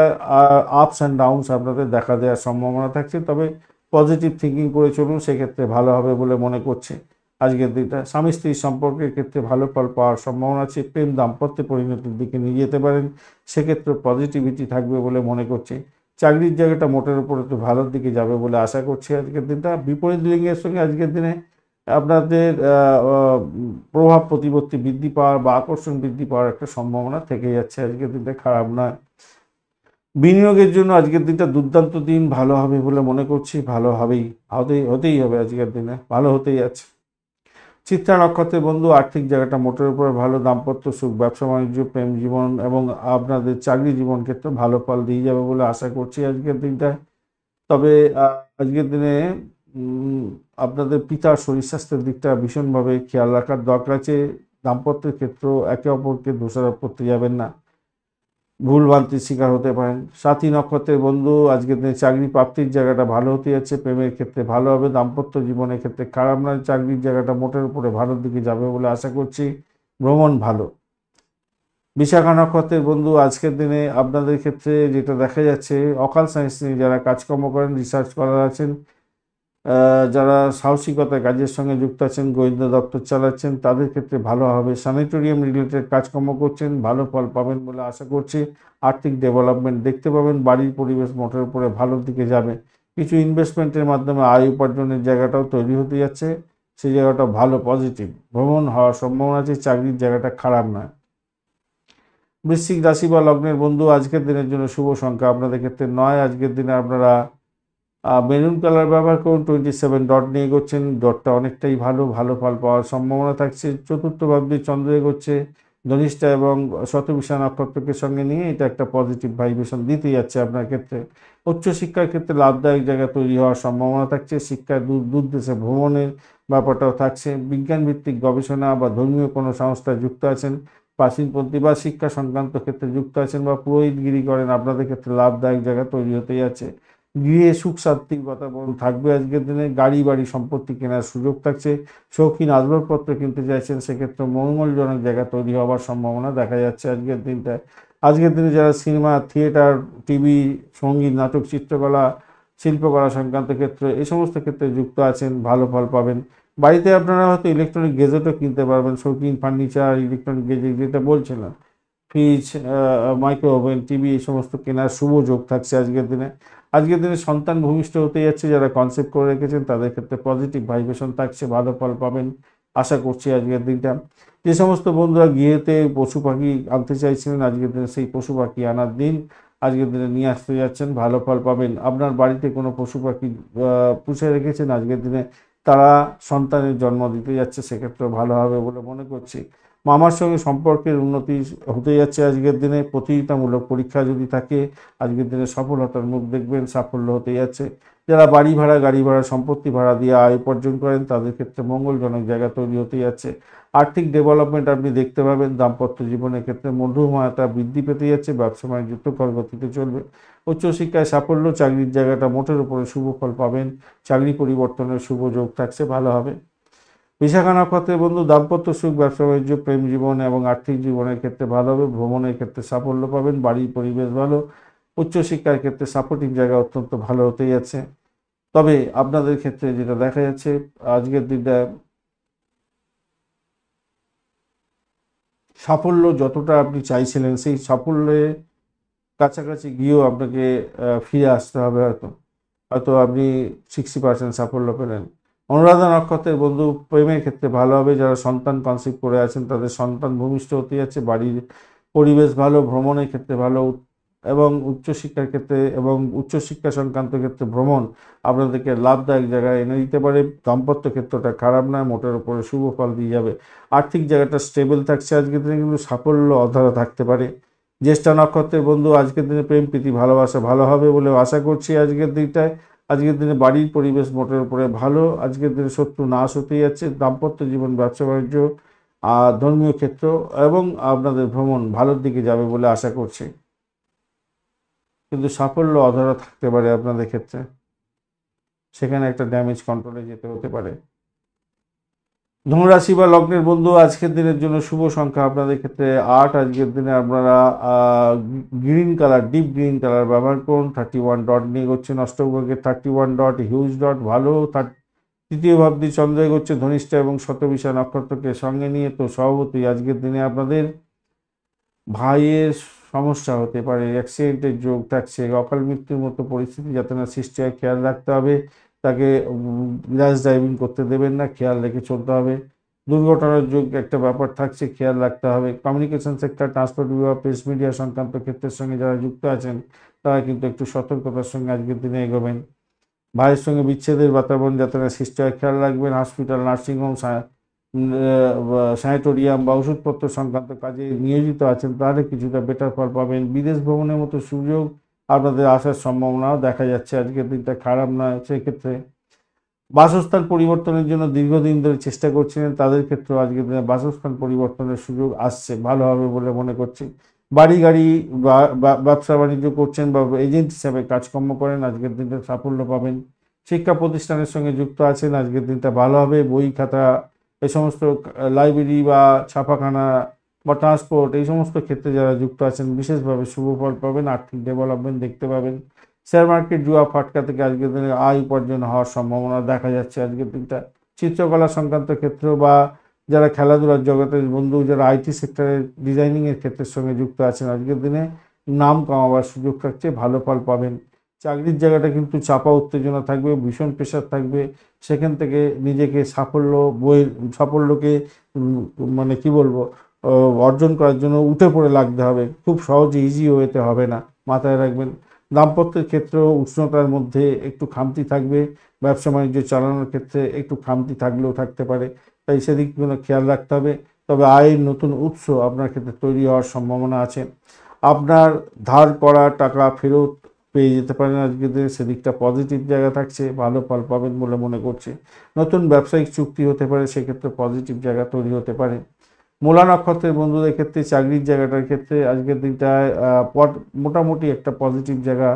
আপস অ্যান্ড ডাউনস আপনাদের দেখা দেওয়ার সম্ভাবনা থাকছে, তবে পজিটিভ থিঙ্কিং করে চলুন, সেক্ষেত্রে ভালো হবে বলে মনে করছে আজকের দিনটা। স্বামী স্ত্রীর সম্পর্কের ক্ষেত্রে ভালো ফল পাওয়ার সম্ভাবনা আছে, প্রেম দাম্পত্যে পরিণতির দিকে নিয়ে যেতে পারেন, সেক্ষেত্রে পজিটিভিটি থাকবে বলে মনে করছে। চাকরির জায়গাটা মোটের উপর একটু ভালোর দিকে যাবে বলে আশা করছি আজকের দিনটা। বিপরীত লিঙ্গের সঙ্গে আজকের দিনে আপনাদের প্রভাব প্রতিপত্তি বৃদ্ধি পাওয়ার বা আকর্ষণ বৃদ্ধি পাওয়ার একটা সম্ভাবনা থেকে যাচ্ছে আজকের দিনটা, খারাপ নয়। বিনিয়োগের জন্য আজকের দিনটা দুর্দান্ত দিন, ভালো হবে বলে মনে করছি, ভালো হবেই, হতেই হবে আজকের দিনে, ভালো হতেই আছে। চিত্রা নক্ষত্রের বন্ধু, আর্থিক জায়গাটা মোটের উপরে ভালো, দাম্পত্য সুখ, ব্যবসা বাণিজ্য, প্রেম জীবন এবং আপনাদের চাকরি জীবন ক্ষেত্রে ভালো ফল দিয়ে যাবে বলে আশা করছি আজকের দিনটায়। তবে আজকের দিনে আপনাদের পিতার শরীর স্বাস্থ্যের দিকটা ভীষণভাবে খেয়াল রাখার দরকার আছে। দাম্পত্যের ক্ষেত্রেও একে অপরকে দোষারোপ করতে যাবেন না, ভুলভ্রান্তির শিকার হতে পারেন। সাথী নক্ষত্রের বন্ধু, আজকের দিনে চাকরি প্রাপ্তির জায়গাটা ভালো হতে যাচ্ছে, প্রেমের ক্ষেত্রে ভালো হবে, দাম্পত্য জীবনের ক্ষেত্রে খারাপ নয়, চাকরির জায়গাটা মোটের উপরে ভালোর দিকে যাবে বলে আশা করছি, ভ্রমণ ভালো। বিশাখা নক্ষত্রের বন্ধু, আজকের দিনে আপনাদের ক্ষেত্রে যেটা দেখা যাচ্ছে, অকাল সায়েন্স নিয়ে যারা কাজকর্ম করেন, রিসার্চ করার আছেন, যারা সাহসিকতার কাজের সঙ্গে যুক্ত আছেন, গোয়েন্দা দপ্তর চালাচ্ছেন, তাদের ক্ষেত্রে ভালো হবে। স্যানিটোরিয়াম রিলেটেড কাজকর্ম করছেন, ভালো ফল পাবেন বলে আশা করছি। আর্থিক ডেভেলপমেন্ট দেখতে পাবেন, বাড়ির পরিবেশ মোটের উপরে ভালোর দিকে যাবে। কিছু ইনভেস্টমেন্টের মাধ্যমে আয় উপার্জনের জায়গাটাও তৈরি হতে যাচ্ছে, সেই জায়গাটা ভালো, পজিটিভ। ভ্রমণ হওয়ার সম্ভাবনা আছে, চাকরির জায়গাটা খারাপ নয়। বৃশ্চিক রাশি বা লগ্নের বন্ধু, আজকের দিনের জন্য শুভ সংখ্যা আপনাদের ক্ষেত্রে 9। আজকের দিনে আপনারা মেরুন কালার ব্যবহার করুন, 27 ডট নিয়ে এগোচ্ছেন, ডটটা অনেকটাই ভালো, ভালো ফল পাওয়ার সম্ভাবনা থাকছে। চতুর্থ ভাবটি চন্দ্র এগোচ্ছে ধনিষ্ঠা এবং শতবিশা নক্ষত্রকে সঙ্গে নিয়ে, এটা একটা পজিটিভ ভাইব্রেশন দিতে যাচ্ছে আপনার ক্ষেত্রে। উচ্চশিক্ষার ক্ষেত্রে লাভদায়ক জায়গা তৈরি হওয়ার সম্ভাবনা থাকছে, শিক্ষায় দূর দেশে ভ্রমণের ব্যাপারটাও থাকছে। বিজ্ঞান ভিত্তিক গবেষণা বা ধর্মীয় কোনো সংস্থায় যুক্ত আছেন, প্রাচীনপন্থী বা শিক্ষা সংক্রান্ত ক্ষেত্রে যুক্ত আছেন বা পুরোহিতগিরি করেন, আপনাদের ক্ষেত্রে লাভদায়ক জায়গা তৈরি হতে যাচ্ছে। গৃহে সুখ শান্তির বাতাবরণ থাকবে আজকের দিনে, গাড়ি বাড়ি সম্পত্তি কেনার সুযোগ থাকছে। শৌখিন আসবাবপত্র কিনতে চাইছেন, সেক্ষেত্রে মঙ্গলজনক জায়গা তৈরি হওয়ার সম্ভাবনা দেখা যাচ্ছে আজকের দিনটায়। আজকের দিনে যারা সিনেমা, থিয়েটার, টিভি, সঙ্গীত, নাটক, চিত্রকলা, শিল্পকলা সংক্রান্ত ক্ষেত্রে, এই সমস্ত ক্ষেত্রে যুক্ত আছেন, ভালো ফল পাবেন। বাড়িতে আপনারা হয়তো ইলেকট্রনিক গেজেটও কিনতে পারবেন, শৌখিন ফার্নিচার, ইলেকট্রনিক গেজেট যেটা বলছিলাম, ফ্রিজ, মাইক্রো ওভেন, টিভি, এই সমস্ত কেনার শুভ যোগ থাকছে আজকের দিনে। আজকের দিনে সন্তান ভূমিষ্ঠ হতে যাচ্ছে, যারা কনসেপ্ট করে রেখেছেন তাদের ক্ষেত্রে পজিটিভ ভাইব্রেশন থাকছে, ভালো ফল পাবেন আশা করছি আজকের দিনটা। যে সমস্ত বন্ধুরা গৃহেতে পশু পাখি আনতে চাইছিলেন, আজকের দিনে সেই পশু পাখি আনার দিন, আজকের দিনে নিয়ে আসতে যাচ্ছেন, ভালো ফল পাবেন। আপনার বাড়িতে কোনো পশু পাখি পুষে রেখেছেন, আজকের দিনে তারা সন্তানের জন্ম দিতে যাচ্ছে, সেক্ষেত্রে ভালো হবে বলে মনে করছি। মামার সঙ্গে সম্পর্কের উন্নতি হতে যাচ্ছে আজকের দিনে। প্রতিযোগিতামূলক পরীক্ষা যদি থাকে, আজকের দিনে সফলতার মুখ দেখবেন, সাফল্য হতে যাচ্ছে। যারা বাড়ি ভাড়া, গাড়ি ভাড়া, সম্পত্তি ভাড়া দিয়ে আয় উপার্জন করেন, তাদের ক্ষেত্রে মঙ্গলজনক জায়গা তৈরি হতে যাচ্ছে। আর্থিক ডেভেলপমেন্ট আপনি দেখতে পাবেন, দাম্পত্য জীবনের ক্ষেত্রে মধুময়তা বৃদ্ধি পেতে যাচ্ছে, ব্যবসা বাণিজ্য তুঙ্গর গতিতে চলবে। উচ্চশিক্ষায় সাফল্য, চাকরির জায়গাটা মোটের উপরে শুভ ফল পাবেন, চাকরি পরিবর্তনের শুভ যোগ থাকছে, ভালো হবে। বিশাখা নক্ষত্রের বন্ধু, দাম্পত্য সুখ, ব্যবসা বাণিজ্য, প্রেম জীবন এবং আর্থিক জীবনের ক্ষেত্রে ভালো হবে, ভ্রমণের ক্ষেত্রে সাফল্য পাবেন, বাড়ির পরিবেশ ভালো, উচ্চশিক্ষার ক্ষেত্রে সাপোর্টিং জায়গা অত্যন্ত ভালো হতে যাচ্ছে। তবে আপনাদের ক্ষেত্রে যেটা দেখা যাচ্ছে, আজকের দিনটা সাফল্য যতটা আপনি চাইছিলেন, সেই সাফল্যের কাছাকাছি গিয়েও আপনাকে ফিরে আসতে হবে। হয়তো হয়তো আপনি 60% সাফল্য পেলেন। অনুরাধা নক্ষত্রের বন্ধু, প্রেমের ক্ষেত্রে ভালো হবে, যারা সন্তান কনসিভ করে আছেন তাদের সন্তান ভূমিষ্ঠ হতে যাচ্ছে, বাড়ির পরিবেশ ভালো, ভ্রমণের ক্ষেত্রে ভালো এবং উচ্চশিক্ষার ক্ষেত্রে এবং উচ্চশিক্ষা সংক্রান্ত ক্ষেত্রে ভ্রমণ আপনাদেরকে লাভদায়ক জায়গায় এনে দিতে পারে। দাম্পত্য ক্ষেত্রটা খারাপ নয়, মোটের উপরে শুভ ফল দিয়ে যাবে। আর্থিক জায়গাটা স্টেবল থাকছে আজকের দিনে, কিন্তু সাফল্য অধরা থাকতে পারে। জ্যেষ্ঠা নক্ষত্রের বন্ধু, আজকের দিনে প্রেম প্রীতি ভালোবাসা ভালো হবে বলে আশা করছি আজকের দিনটায়। আজকের দিনে বাড়ির পরিবেশ মোটের উপরে ভালো, আজকের দিনে শত্রু নাশ হতে যাচ্ছে, দাম্পত্য জীবন, ব্যবসা বাণিজ্য, ধর্মীয় ক্ষেত্র এবং আপনাদের ভ্রমণ ভালোর দিকে যাবে বলে আশা করছি, কিন্তু সাফল্য অধরা থাকতে পারে আপনাদের ক্ষেত্রে, সেখানে একটা ড্যামেজ কন্ট্রোলে যেতে হতে পারে। ধনুরাশি বা লগ্নের বন্ধু, আজকের দিনের জন্য শুভ সংখ্যা আপনাদের ক্ষেত্রে 8। আজকের দিনে আপনারা green colour, deep green colour ব্যবহার করুন। 31 ডট নিয়ে করছেন অষ্টগ্রহের 31 ডট, হিউজ ডট, ভালো। তৃতীয় ভাবটি চন্দ্র এগোচ্ছে ধনিষ্ঠা এবং শতবিশা নক্ষত্রকে সঙ্গে নিয়ে, তো স্বভাবতই আজকের দিনে আপনাদের ভাইয়ের সমস্যা হতে পারে, অ্যাক্সিডেন্টের যোগ থাকছে, অকাল মৃত্যুর মতো পরিস্থিতি যাতে না সৃষ্টি হয় খেয়াল রাখতে হবে। তাকে র্যাশ ড্রাইভিং করতে দেবেন না, খেয়াল রেখে চলতে হবে। দুর্ঘটনার যোগ একটা ব্যাপার থাকছে, খেয়াল রাখতে হবে। কমিউনিকেশন সেক্টর, ট্রান্সপোর্ট বিভাগ, প্রেস মিডিয়া সংক্রান্ত ক্ষেত্রের সঙ্গে যারা যুক্ত আছেন তারা কিন্তু একটু সতর্কতার সঙ্গে আজকের দিনে এগোবেন। ভাইয়ের সঙ্গে বিচ্ছেদের বাতাবরণ যাতে না সৃষ্টি হয় খেয়াল রাখবেন। হসপিটাল, নার্সিংহোম, স্যানিটোরিয়াম বা ওষুধপত্র সংক্রান্ত কাজে নিয়োজিত আছেন তাহলে কিছুটা বেটার ফল পাবেন। বিদেশ ভ্রমণের মতো সুযোগ আপনাদের আসার সম্ভাবনাও দেখা যাচ্ছে, আজকের দিনটা খারাপ নয়। সেক্ষেত্রে বাসস্থান পরিবর্তনের জন্য দীর্ঘদিন ধরে চেষ্টা করছিলেন তাদের ক্ষেত্রেও আজকের দিনে বাসস্থান পরিবর্তনের সুযোগ আসছে, ভালো হবে বলে মনে করছি। বাড়ি গাড়ি ব্যবসা বাণিজ্য করছেন বা এজেন্ট হিসাবে কাজকর্ম করেন, আজকের দিনটা সাফল্য পাবেন। শিক্ষা প্রতিষ্ঠানের সঙ্গে যুক্ত আছেন, আজকের দিনটা ভালো হবে। বই খাতা, এই সমস্ত লাইব্রেরি বা ছাপাখানা বা ট্রান্সপোর্ট, এই সমস্ত ক্ষেত্রে যারা যুক্ত আছেন বিশেষভাবে শুভ ফল পাবেন। আর্থিক ডেভেলপমেন্ট দেখতে পাবেন। শেয়ার মার্কেট, জুয়া ফাটকা থেকে আজকের দিনে আয় উপার্জন হওয়ার সম্ভাবনা দেখা যাচ্ছে আজকের দিনটা। চিত্রকলা সংক্রান্ত ক্ষেত্র বা যারা খেলাধুলার জগতের বন্ধু, যারা আইটি সেক্টরের ডিজাইনিংয়ের ক্ষেত্রের সঙ্গে যুক্ত আছেন আজকের দিনে নাম কামাবার সুযোগ থাকছে, ভালো ফল পাবেন। চাকরির জায়গাটা কিন্তু চাপা উত্তেজনা থাকবে, ভীষণ প্রেশার থাকবে, সেখান থেকে নিজেকে সাফল্যকে মানে কি বলবো, অর্জন করার জন্য উঠে পড়ে লাগতে হবে, খুব সহজে ইজি ওয়েতে হবে না, মাথায় রাখবেন। দাম্পত্যের ক্ষেত্রেও উষ্ণতার মধ্যে একটু খামতি থাকবে, ব্যবসা বাণিজ্য চালানোর ক্ষেত্রে একটু খামতি থাকলেও থাকতে পারে, তাই সেদিকগুলো খেয়াল রাখতে হবে। তবে আয়ের নতুন উৎস আপনার ক্ষেত্রে তৈরি হওয়ার সম্ভাবনা আছে। আপনার ধার করা টাকা ফেরত পেয়ে যেতে পারেন আজকের দিনে, সেদিকটা পজিটিভ জায়গা থাকছে, ভালো ফল পাবেন বলে মনে করছি। নতুন ব্যবসায়িক চুক্তি হতে পারে, সেক্ষেত্রে পজিটিভ জায়গা তৈরি হতে পারে। মূলা নক্ষত্রের বন্ধুদের ক্ষেত্রে চাকরির জায়গাটার ক্ষেত্রে আজকের দিনটায় মোটামুটি একটা পজিটিভ জায়গা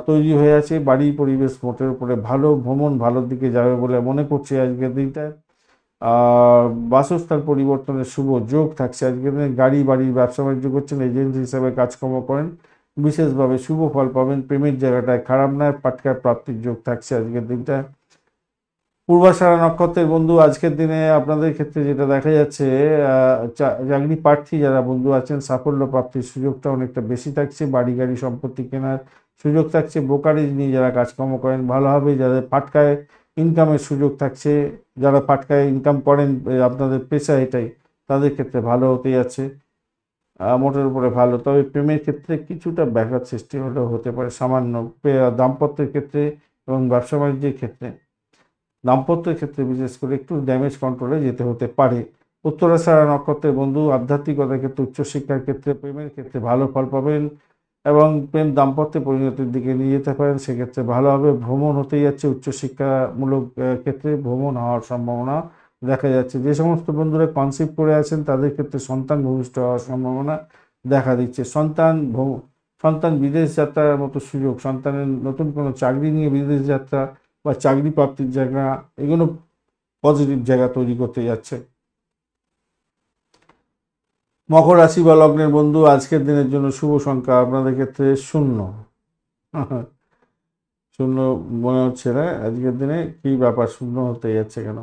তৈরি হয়ে আছে। বাড়ি পরিবেশ মোটের উপরে ভালো, ভ্রমণ ভালোর দিকে যাবে বলে মনে করছি আজকের দিনটায়। বাসস্থান পরিবর্তনের শুভ যোগ থাকছে আজকের দিনে। গাড়ি বাড়ির ব্যবসা বাণিজ্য করছেন, এজেন্ট হিসাবে কাজকর্ম করেন, বিশেষভাবে শুভ ফল পাবেন। প্রেমের জায়গাটায় খারাপ নয়, পাটকার প্রাপ্তির যোগ থাকছে আজকের দিনটায়। পূর্বাষাঢ়া নক্ষত্রের বন্ধু, আজকের দিনে আপনাদের ক্ষেত্রে যেটা দেখা যাচ্ছে, চাকরি প্রার্থী যারা বন্ধু আছেন সাফল্য প্রাপ্তির সুযোগটা অনেকটা বেশি থাকছে। বাড়ি গাড়ি সম্পত্তি কেনার সুযোগ থাকছে। ব্রোকারেজ নিয়ে যারা কাজকর্ম করেন ভালো হবে। যাদের পাটকায় ইনকামের সুযোগ থাকছে, যারা পাটকায় ইনকাম করেন, আপনাদের পেশা এটাই, তাদের ক্ষেত্রে ভালো হতে যাচ্ছে, মোটের উপরে ভালো। তবে প্রেমের ক্ষেত্রে কিছুটা ব্যাঘাত সৃষ্টি হলেও হতে পারে সামান্য। দাম্পত্যের ক্ষেত্রে এবং ব্যবসা বাণিজ্যের ক্ষেত্রে, দাম্পত্যের ক্ষেত্রে বিশেষ করে একটু ড্যামেজ কন্ট্রোলে যেতে হতে পারে। উত্তরাষাঢ়া নক্ষত্রের বন্ধু, আধ্যাত্মিকতার ক্ষেত্রে, উচ্চশিক্ষার ক্ষেত্রে, প্রেমের ক্ষেত্রে ভালো ফল পাবেন এবং প্রেম দাম্পত্যে পরিণতির দিকে নিয়ে যেতে পারেন, সেক্ষেত্রে ভালো হবে। ভ্রমণ হতেই যাচ্ছে, উচ্চশিক্ষামূলক ক্ষেত্রে ভ্রমণ হওয়ার সম্ভাবনা দেখা যাচ্ছে। যে সমস্ত বন্ধুরা কনসিভ করে আছেন তাদের ক্ষেত্রে সন্তান ভূমিষ্ঠ হওয়ার সম্ভাবনা দেখা দিচ্ছে। সন্তান বিদেশ যাত্রার মতো সুযোগ, সন্তানের নতুন কোনো চাকরি নিয়ে বিদেশ যাত্রা বা চাকরি প্রাপ্তির জায়গা, এগুলো পজিটিভ জায়গা তৈরি করতে যাচ্ছে। মকর রাশি বা লগ্নের বন্ধু, আজকের দিনের জন্য শুভ সংখ্যা আপনাদের ক্ষেত্রে 0। শূন্য মনে হচ্ছে না, আজকের দিনে কি ব্যাপার, শূন্য হতে যাচ্ছে কেন?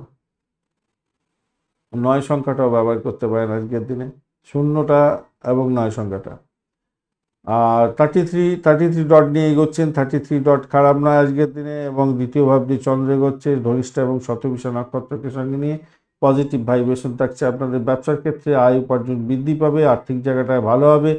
9 সংখ্যাটাও ব্যবহার করতে পারেন আজকের দিনে, শূন্যটা এবং 9 সংখ্যাটা। আর 33 ডট নিয়ে এগোচ্ছেন। 33 ডট খারাপ নয় আজকের দিনে, এবং দ্বিতীয় ভাবটি চন্দ্র এগোচ্ছে ধনিষ্ঠা এবং শতবিশা নক্ষত্রকে সঙ্গে নিয়ে, পজিটিভ ভাইব্রেশন থাকছে। আপনাদের ব্যবসার ক্ষেত্রে আয় উপার্জন বৃদ্ধি পাবে, আর্থিক জায়গাটায় ভালো হবে।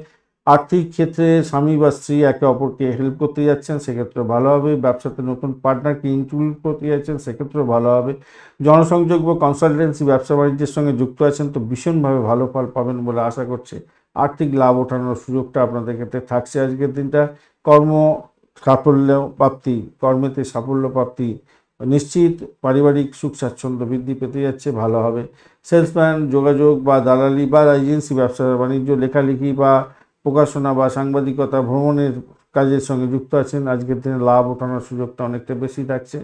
আর্থিক ক্ষেত্রে স্বামী বা স্ত্রী একে অপরকে হেল্প করতে যাচ্ছেন, সেক্ষেত্রে ভালো হবে। ব্যবসাতে নতুন পার্টনারকে ইনক্লুড করতে যাচ্ছেন, সেক্ষেত্রেও ভালো হবে। জনসংযোগ বা কনসালটেন্সি ব্যবসা বাণিজ্যের সঙ্গে যুক্ত আছেন তো ভীষণভাবে ভালো ফল পাবেন বলে আশা করছে। আর্থিক লাভ ওঠানোর সুযোগটা আপনাদের ক্ষেত্রে থাকছে আজকের দিনটা। কর্ম সাফল্য প্রাপ্তি, কর্মেতে সাফল্য প্রাপ্তি নিশ্চিত। পারিবারিক সুখ স্বাচ্ছন্দ্য বৃদ্ধি পেতে যাচ্ছে, ভালো হবে। সেলসম্যান, যোগাযোগ বা দালালি বা এজেন্সি ব্যবসা বাণিজ্য, লেখালেখি বা প্রকাশনা বা সাংবাদিকতা, ভ্রমণের কাজের সঙ্গে যুক্ত আছেন, আজকের দিনে লাভ ওঠানোর সুযোগটা অনেকটা বেশি থাকছে।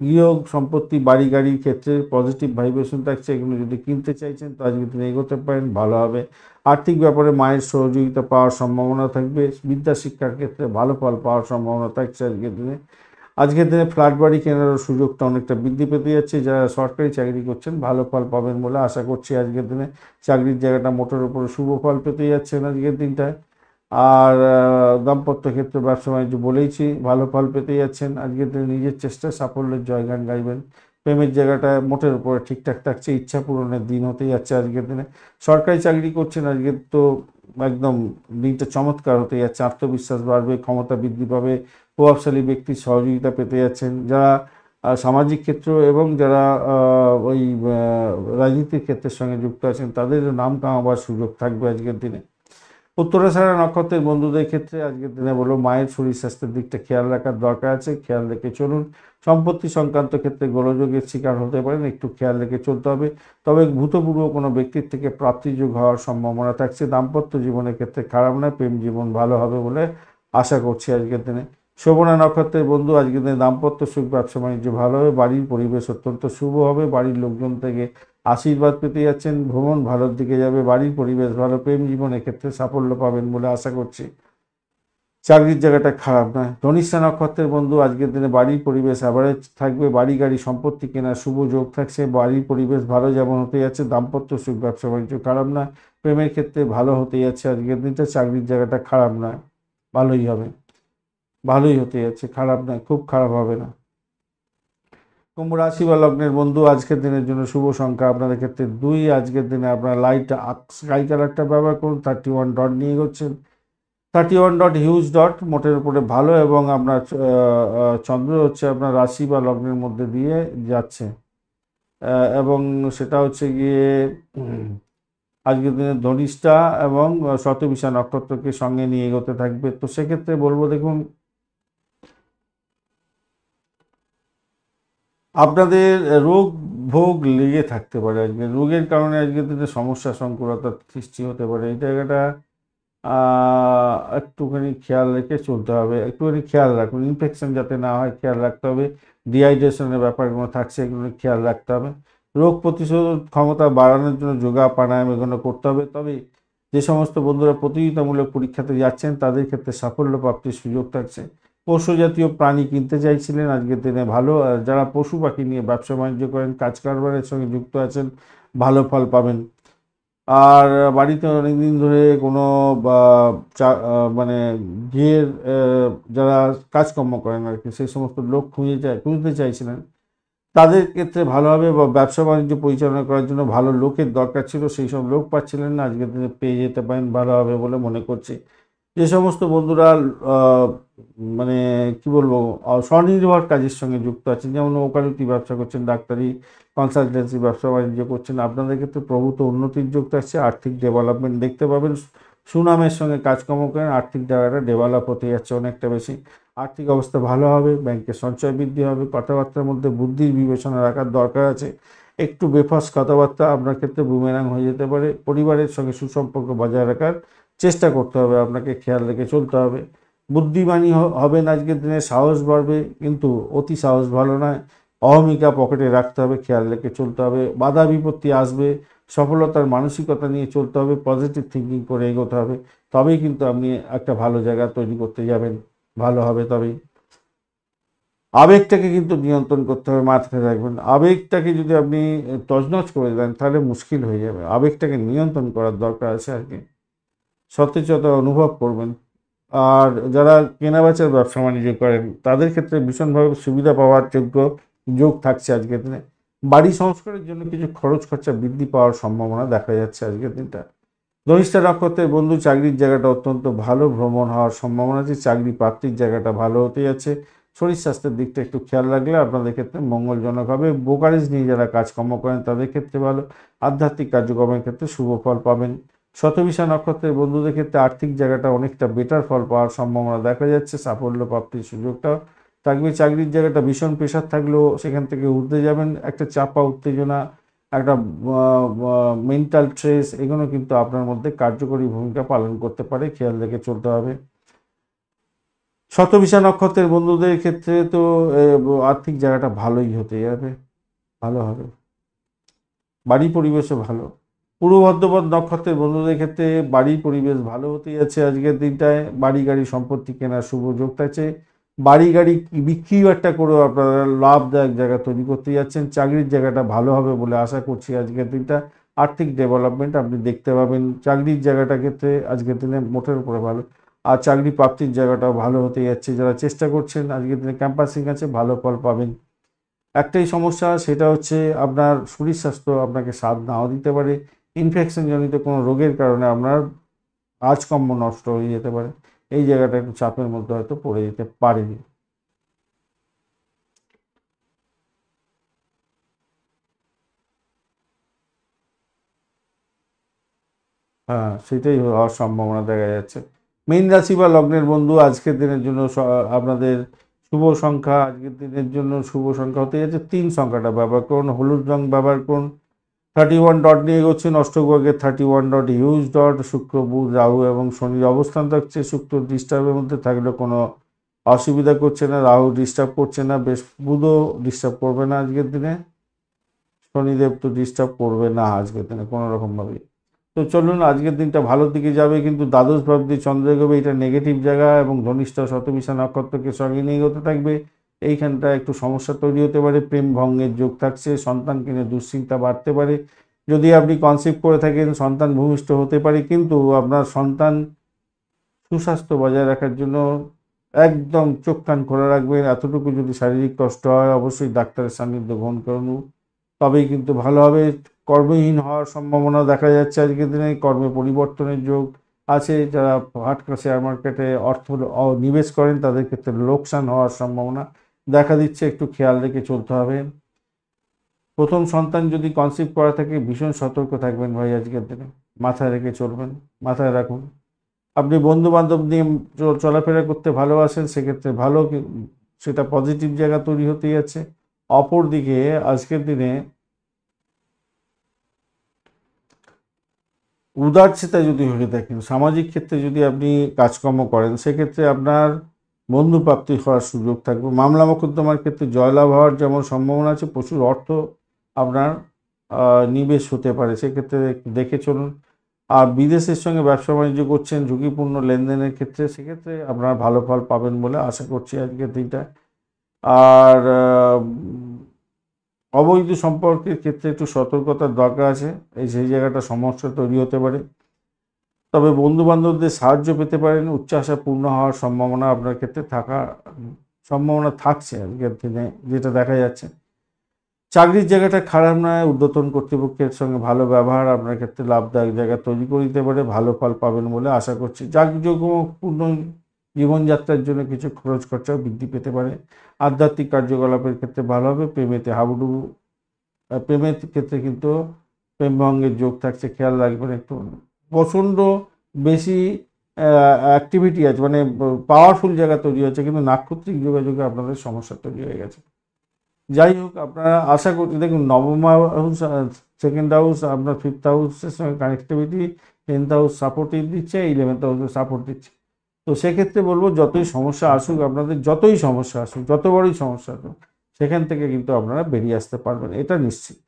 গৃহ সম্পত্তি বাড়ি গাড়ির ক্ষেত্রে পজিটিভ ভাইব্রেশন থাকছে, এগুলো যদি কিনতে চাইছেন তো আজকের দিনে এগোতে পারেন, ভালো হবে। আর্থিক ব্যাপারে মায়ের সহযোগিতা পাওয়ার সম্ভাবনা থাকবে। বিদ্যা শিক্ষার ক্ষেত্রে ভালো ফল পাওয়ার সম্ভাবনা থাকছে আজকের দিনে। আজকের দিনে ফ্ল্যাট বাড়ি কেনার সুযোগটা অনেকটা বৃদ্ধি পেতে যাচ্ছে। যারা সরকারি চাকরি করছেন ভালো ফল পাবেন বলে আশা করছি। আজকের দিনে চাকরির জায়গাটা মোটের উপরে শুভ ফল পেতে যাচ্ছেন আজকের দিনটায়। আর দাম্পত্য ক্ষেত্রে ব্যবসা বাণিজ্য বলেইছি ভালো ফল পেতে যাচ্ছেন আজকের দিনে। নিজের চেষ্টায় সাফল্যের জয়গান গাইবেন। প্রেমের জায়গাটা মোটের উপরে ঠিকঠাক থাকছে, ইচ্ছা পূরণের দিন হতে যাচ্ছে আজকের দিনে। সরকারি চাকরি করছেন আজকের তো একদম দিনটা চমৎকার হতে যাচ্ছে। আত্মবিশ্বাস বাড়বে, ক্ষমতা বৃদ্ধি পাবে, প্রভাবশালী ব্যক্তির সহযোগিতা পেতে যাচ্ছেন। যারা সামাজিক ক্ষেত্র এবং যারা ওই রাজনীতির ক্ষেত্রের সঙ্গে যুক্ত আছেন তাদের নাম কামাবার সুযোগ থাকবে আজকের দিনে। উত্তরাষাঢ়া নক্ষত্রের বন্ধুদের ক্ষেত্রে আজকের দিনে বলো মায়ের শরীর স্বাস্থ্যের দিকটা খেয়াল রাখার দরকার আছে, খেয়াল রেখে চলুন। সম্পত্তি সংক্রান্ত ক্ষেত্রে গোলযোগের শিকার হতে পারেন, একটু খেয়াল রেখে চলতে হবে। তবে ভূতপূর্ব কোনো ব্যক্তির থেকে প্রাপ্তিযোগ হওয়ার সম্ভাবনা থাকছে। দাম্পত্য জীবনের ক্ষেত্রে খারাপ নয়, প্রেম জীবন ভালো হবে বলে আশা করছি আজকের দিনে। শোভনা নক্ষত্রের বন্ধু আজকের দিনে দাম্পত্য সুখ, ব্যবসা বাণিজ্য ভালো হবে। বাড়ির পরিবেশ অত্যন্ত শুভ হবে, বাড়ির লোকজন থেকে আশীর্বাদ পেতে যাচ্ছেন। ভ্রমণ ভালোর দিকে যাবে, বাড়ির পরিবেশ ভালো, প্রেম জীবনের ক্ষেত্রে সাফল্য পাবেন বলে আশা করছি। চাকরির জায়গাটা খারাপ নয়। ধনিষ্ঠা নক্ষত্রের বন্ধু আজকের দিনে বাড়ির পরিবেশ অ্যাভারেজ থাকবে। বাড়ি গাড়ি সম্পত্তি কেনার শুভ যোগ থাকছে। বাড়ির পরিবেশ ভালো যেমন হতে যাচ্ছে, দাম্পত্য সুখ, ব্যবসা বাণিজ্য খারাপ নয়, প্রেমের ক্ষেত্রে ভালো হতে যাচ্ছে আজকের দিনটা। চাকরির জায়গাটা খারাপ নয়, ভালোই হবে, ভালোই হতে যাচ্ছে, খারাপ নয়, খুব খারাপ হবে না। কুম্ভ রাশি বা লগ্নের বন্ধু আজকের দিনের জন্য শুভ সংখ্যা আপনাদের ক্ষেত্রে 2। আজকের দিনে আপনারা লাইট স্কাই কালারটা ব্যবহার করুন। 31 ডট নিয়ে এগোচ্ছেন। 31 ডট হিউজ ডট, মোটের উপরে ভালো। এবং আপনার চন্দ্র হচ্ছে আপনার রাশি বা লগ্নের মধ্যে দিয়ে যাচ্ছে, এবং সেটা হচ্ছে গিয়ে আজকের দিনে ধনিষ্ঠা এবং শতবিশা নক্ষত্রকে সঙ্গে নিয়ে এগোতে থাকবে। তো সেক্ষেত্রে বলবো দেখুন আপনাদের রোগ ভোগ লেগে থাকতে পারে। আজকে রোগের কারণে আজকের দিনে সমস্যা সংকুলতার সৃষ্টি হতে পারে। এই জায়গাটা একটুখানি খেয়াল রেখে চলতে হবে। একটুখানি খেয়াল রাখুন, ইনফেকশন যাতে না হয় খেয়াল রাখতে হবে। ডিহাইড্রেশনের ব্যাপারগুলো থাকছে, এগুলো খেয়াল রাখতে হবে। রোগ প্রতিরোধ ক্ষমতা বাড়ানোর জন্য যোগা প্রাণায়াম এগুলো করতে হবে। তবে যে সমস্ত বন্ধুরা প্রতিযোগিতামূলক পরীক্ষাতে যাচ্ছেন তাদের ক্ষেত্রে সাফল্য প্রাপ্তির সুযোগ থাকছে। পশু জাতীয় প্রাণী কিনতে চাইছিলেন আজকের দিনে ভালো। আর যারা পশু পাখি নিয়ে ব্যবসা বাণিজ্য করেন, কাজ কারবারের সঙ্গে যুক্ত আছেন, ভালো ফল পাবেন। আর বাড়িতে অনেকদিন ধরে কোনো মানে গৃহের যারা কাজকর্ম করেন আর কি, সেই সমস্ত লোক খুঁজতে চাইছিলেন তাদের ক্ষেত্রে ভালো হবে। বা ব্যবসা বাণিজ্য পরিচালনা করার জন্য ভালো লোকের দরকার ছিল, সেই সব লোক পাচ্ছিলেন না, আজকের দিনে পেয়ে যেতে পারেন, ভালো হবে বলে মনে করছি। যে সমস্ত বন্ধুরা মানে কি বলবো স্বনির্ভর কাজের সঙ্গে যুক্ত আছেন, যেমন ওকালতি ব্যবসা করছেন, ডাক্তারি কনসালটেন্সি ব্যবসা বাণিজ্য করছেন, আপনাদের ক্ষেত্রে প্রভূত উন্নতির যোগ থাকছে। আর্থিক ডেভেলপমেন্ট দেখতে পাবেন। সুনামের সঙ্গে কাজকর্ম করেন, আর্থিক জায়গাটা ডেভেলপ হতে যাচ্ছে অনেকটা বেশি। আর্থিক অবস্থা ভালো হবে, ব্যাংকের সঞ্চয় বৃদ্ধি হবে। কথাবার্তার মধ্যে বুদ্ধির বিবেচনা রাখার দরকার আছে। একটু বেফাস কথাবার্তা আপনার ক্ষেত্রে বুমেরাং হয়ে যেতে পারে। পরিবারের সঙ্গে সুসম্পর্ক বজায় রাখার চেষ্টা করতে হবে, আপনাকে খেয়াল রেখে চলতে হবে। বুদ্ধিমানী হবেন আজকের দিনে, সাহস বাড়বে, কিন্তু অতি সাহস ভালো নয়। অহমিকা পকেটে রাখতে হবে, খেয়াল রেখে চলতে হবে। বাধা বিপত্তি আসবে, সফলতার মানসিকতা নিয়ে চলতে হবে, পজিটিভ থিঙ্কিং করে এগোতে হবে। তবেই কিন্তু আপনি একটা ভালো জায়গা তৈরি করতে যাবেন, ভালো হবে তবেই। আবেগটাকে কিন্তু নিয়ন্ত্রণ করতে হবে, মাথায় রাখবেন। আবেগটাকে যদি আপনি তছনছ করে দেন তাহলে মুশকিল হয়ে যাবে। আবেগটাকে নিয়ন্ত্রণ করার দরকার আছে আর কি, সতেজতা অনুভব করবেন। আর যারা কেনাবেচার ব্যবসা বাণিজ্য করেন তাদের ক্ষেত্রে ভীষণভাবে সুবিধা পাওয়ার যোগ থাকছে আজকের দিনে। বাড়ি সংস্কারের জন্য কিছু খরচ খরচা বৃদ্ধি পাওয়ার সম্ভাবনা দেখা যাচ্ছে আজকের দিনটা। ধনিষ্ঠা নক্ষত্রের বন্ধু চাকরির জায়গাটা অত্যন্ত ভালো, ভ্রমণ হওয়ার সম্ভাবনা আছে। চাকরি প্রাপ্তির জায়গাটা ভালো হতে যাচ্ছে। শরীর স্বাস্থ্যের দিকটা একটু খেয়াল রাখলে আপনাদের ক্ষেত্রে মঙ্গলজনক হবে। ব্রোকারেজ নিয়ে যারা কাজকর্ম করেন তাদের ক্ষেত্রে ভালো। আধ্যাত্মিক কার্যক্রমের ক্ষেত্রে শুভ ফল পাবেন। শতবিশা নক্ষত্রের বন্ধুদের ক্ষেত্রে আর্থিক জায়গাটা অনেকটা বেটার ফল পাওয়ার সম্ভাবনা দেখা যাচ্ছে। সাফল্য প্রাপ্তির সুযোগটাও থাকবে। চাকরির জায়গাটা ভীষণ প্রেশার থাকলেও সেখান থেকে উঠতে যাবেন। একটা চাপা উত্তেজনা, একটা মেন্টাল স্ট্রেস, এগুলো কিন্তু আপনার মধ্যে কার্যকরী ভূমিকা পালন করতে পারে, খেয়াল রেখে চলতে হবে। শতবিশা নক্ষত্রের বন্ধুদের ক্ষেত্রে তো আর্থিক জায়গাটা ভালোই হতে যাবে, ভালো হবে, বাড়ি পরিবেশও ভালো। পূর্ব ভদ্রপদ নক্ষত্রের বন্ধুদের ক্ষেত্রে বাড়ির পরিবেশ ভালো হতে যাচ্ছে আজকের দিনটায়। বাড়ি গাড়ি সম্পত্তি কেনার শুভ যোগ থাকছে। বাড়ি গাড়ি বিক্রি একটা করেও আপনারা লাভদায়ক জায়গা তৈরি করতে যাচ্ছেন। চাকরির জায়গাটা ভালো হবে বলে আশা করছি আজকের দিনটা। আর্থিক ডেভেলপমেন্ট আপনি দেখতে পাবেন। চাকরির জায়গাটা ক্ষেত্রে আজকের দিনে মোটের উপরে ভালো। আর চাকরি প্রাপ্তির জায়গাটাও ভালো হতে যাচ্ছে। যারা চেষ্টা করছেন আজকের দিনে ক্যাম্পাসিং আছে, ভালো ফল পাবেন। একটাই সমস্যা, সেটা হচ্ছে আপনার শরীর স্বাস্থ্য আপনাকে সাথ নাও দিতে পারে। ইনফেকশন জনিত কোনো রোগের কারণে আপনার কাজকর্ম নষ্ট হয়ে যেতে পারে। এই জায়গাটা একটু চাপের মধ্যে হয়তো পড়ে যেতে পারেনি। হ্যাঁ, সেটাই হওয়ার সম্ভাবনা দেখা যাচ্ছে। মীন রাশি বা লগ্নের বন্ধু আজকের দিনের জন্য আপনাদের শুভ সংখ্যা, আজকের দিনের জন্য শুভ সংখ্যা হতে যাচ্ছে 3 সংখ্যাটা ব্যবহার করুন। হলুদ রং ব্যবহার করুন। 31 ডট নিয়ে এগোচ্ছেন। অষ্টগ্রহের 31 ডট হিউজ ডট। শুক্র, বুধ, রাহু এবং শনির অবস্থান থাকছে। শুক্র ডিস্টার্বের মধ্যে থাকলে কোনো অসুবিধা করছে না, রাহু ডিস্টার্ব করছে না, বেশ বুধও ডিস্টার্ব করবে না আজকের দিনে, শনিদেব তো ডিস্টার্ব করবে না আজকের দিনে কোনো রকমভাবে। তো চলুন, আজকের দিনটা ভালোর দিকে যাবে, কিন্তু দ্বাদশ ভাবটি চন্দ্র এগোবে, এটা নেগেটিভ জায়গা এবং ধনিষ্ঠ শতবিশা নক্ষত্রকে সঙ্গে নিয়ে এগোতে থাকবে। এইখানটা একটু সমস্যা তৈরি হতে পারে। প্রেম ভঙ্গের যোগ থাকছে। সন্তানকে নিয়ে দুশ্চিন্তা বাড়তে পারে। যদি আপনি কনসিভ করে থাকেন, সন্তান ভূমিষ্ঠ হতে পারে, কিন্তু আপনার সন্তান সুস্বাস্থ্য বজায় রাখার জন্য একদম চোখ কান খোলা রাখবেন। এতটুকু যদি শারীরিক কষ্ট হয়, অবশ্যই ডাক্তারের সান্নিধ্য গ্রহণ করুন, তবেই কিন্তু ভালো হবে। কর্মহীন হওয়ার সম্ভাবনা দেখা যাচ্ছে আজকের দিনে। কর্মে পরিবর্তনের যোগ আছে। যারা ফাটকা শেয়ার মার্কেটে অর্থ নিবেশ করেন তাদের ক্ষেত্রে লোকসান হওয়ার সম্ভাবনা দেখা দিচ্ছে, একটু খেয়াল রেখে চলতে হবে। প্রথম সন্তান যদি কনসিভ করা থাকে, ভীষণ সতর্ক থাকবেন ভাই আজকের দিনে, মাথায় রেখে চলবেন, মাথায় রাখুন। আপনি বন্ধু বান্ধব নিয়ে চলাফেরা করতে ভালোবাসেন, সেক্ষেত্রে ভালো, সেটা পজিটিভ জায়গা তৈরি হতে যাচ্ছে। অপরদিকে আজকের দিনে উদারচেতা যদি হয়ে থাকেন, সামাজিক ক্ষেত্রে যদি আপনি কাজকর্ম করেন, সেক্ষেত্রে আপনার বন্ধু প্রাপ্তি হওয়ার সুযোগ থাকবে। মামলা মোকদ্দমার ক্ষেত্রে জয়লাভ হওয়ার যেমন সম্ভাবনা আছে, প্রচুর অর্থ আপনার নিবেশ হতে পারে, সেক্ষেত্রে একটু দেখে চলুন। আর বিদেশের সঙ্গে ব্যবসা বাণিজ্য করছেন, ঝুঁকিপূর্ণ লেনদেনের ক্ষেত্রে, সেক্ষেত্রে আপনারা ভালো ফল পাবেন বলে আশা করছি আজকের দিনটা। আর অবৈধ সম্পর্কের ক্ষেত্রে একটু সতর্কতার দরকার আছে। সেই জায়গাটা সমস্যা তৈরি হতে পারে। তবে বন্ধু বান্ধবদের সাহায্য পেতে পারেন। উচ্চাশা পূর্ণ হওয়ার সম্ভাবনা আপনার ক্ষেত্রে সম্ভাবনা থাকছে আজকের দিনে, যেটা দেখা যাচ্ছে। চাকরির জায়গাটা খারাপ নয়। ঊর্ধ্বতন কর্তৃপক্ষের সঙ্গে ভালো ব্যবহার আপনার ক্ষেত্রে লাভদায়ক জায়গা তৈরি করে দিতে পারে। ভালো ফল পাবেন বলে আশা করছি। জাঁকজমকপূর্ণ জীবনযাত্রার জন্য কিছু খরচ খরচাও বৃদ্ধি পেতে পারে। আধ্যাত্মিক কার্যকলাপের ক্ষেত্রে ভালো হবে। প্রেমেতে হাবুডুবু, প্রেমের ক্ষেত্রে কিন্তু প্রেম ভঙ্গের যোগ থাকছে, খেয়াল রাখবেন একটু। প্রচণ্ড বেশি অ্যাক্টিভিটি আছে, মানে পাওয়ারফুল জায়গা তৈরি হচ্ছে, কিন্তু নাক্ষত্রিক যোগাযোগে আপনাদের সমস্যা তৈরি হয়ে গেছে। যাই হোক, আপনারা আশা করছি, দেখুন নবম হাউস, সেকেন্ড হাউস আপনার ফিফথ হাউসের সঙ্গে কানেক্টিভিটি, 10th হাউস সাপোর্টিভ দিচ্ছে, 11th হাউসে সাপোর্ট দিচ্ছে। তো সেক্ষেত্রে বলবো, যতই সমস্যা আসুক আপনাদের, যতই সমস্যা আসুক, যত বড়ই সমস্যা আসুক, সেখান থেকে কিন্তু আপনারা বেরিয়ে আসতে পারবেন, এটা নিশ্চিত।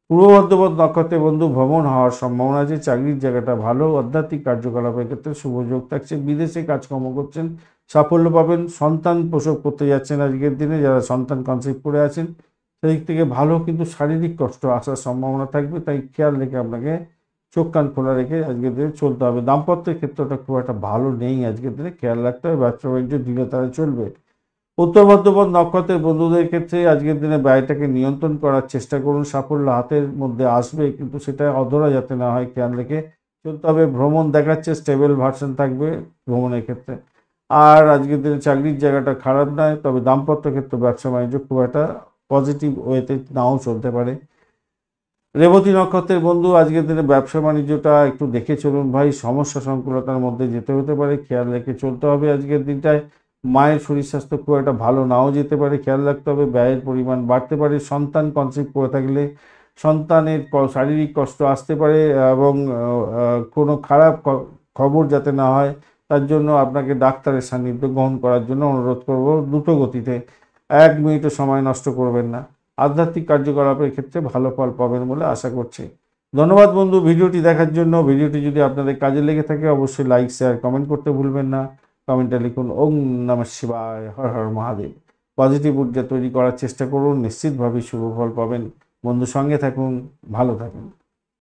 পূর্ব বর্ধমান নক্ষত্রে বন্ধু ভ্রমণ হওয়ার সম্ভাবনা আছে। চাকরির জায়গাটা ভালো। আধ্যাত্মিক কার্যকলাপের ক্ষেত্রে শুভ যোগ থাকছে। বিদেশে কাজকর্ম করছেন, সাফল্য পাবেন। সন্তান প্রসব করতে যাচ্ছেন আজকের দিনে, যারা সন্তান কনসিভ করে আছেন, সেদিক থেকে ভালো, কিন্তু শারীরিক কষ্ট আসার সম্ভাবনা থাকবে, তাই খেয়াল রেখে আপনাকে চোখ কান খোলা রেখে আজকের দিনে চলতে হবে। দাম্পত্যের ক্ষেত্রটা খুব একটা ভালো নেই আজকের দিনে, খেয়াল রাখতে হবে। ব্যবসা বাণিজ্য ধীরে তারা চলবে। উত্তর মধ্যপথ নক্ষত্রের বন্ধুদের ক্ষেত্রে আজকের দিনে ব্যয়টাকে নিয়ন্ত্রণ করার চেষ্টা করুন। সাফল্য হাতের মধ্যে আসবে, কিন্তু সেটা অধরা যাতে না হয়, খেয়াল রেখে চলতে হবে। ভ্রমণ দেখাচ্ছে, স্টেবল ভার্সন থাকবে ভ্রমণের ক্ষেত্রে। আর আজকের দিনে চাকরির জায়গাটা খারাপ নয়, তবে দাম্পত্য ক্ষেত্রে ব্যবসা বাণিজ্য খুব একটা পজিটিভ ওয়েতে নাও চলতে পারে। রেবতী নক্ষত্রের বন্ধু আজকের দিনে ব্যবসা বাণিজ্যটা একটু দেখে চলুন ভাই, সমস্যা সংকুলতার মধ্যে যেতে হতে পারে, খেয়াল রেখে চলতে হবে আজকের দিনটায়। মায়ের শরীর স্বাস্থ্য খুব একটা ভালো নাও যেতে পারে, খেয়াল রাখতে হবে। ব্যয়ের পরিমাণ বাড়তে পারে। সন্তান কনসিভ করে থাকলে সন্তানের শারীরিক কষ্ট আসতে পারে, এবং কোনো খারাপ খবর যাতে না হয় তার জন্য আপনাকে ডাক্তারের সান্নিধ্য গ্রহণ করার জন্য অনুরোধ করব। দ্রুত গতিতে 1 মিনিটও সময় নষ্ট করবেন না। আধ্যাত্মিক কার্যকলাপের ক্ষেত্রে ভালো ফল পাবেন বলে আশা করছি। ধন্যবাদ বন্ধু ভিডিওটি দেখার জন্য। ভিডিওটি যদি আপনাদের কাজে লেগে থাকে অবশ্যই লাইক, শেয়ার, কমেন্ট করতে ভুলবেন না। কমেন্টে লিখুন ওং নমঃ শিবায়, হর হর মহাদেব। পজিটিভ ঊর্জা তৈরি করার চেষ্টা করুন, নিশ্চিতভাবেই শুভ ফল পাবেন। বন্ধু সঙ্গে থাকুন, ভালো থাকুন।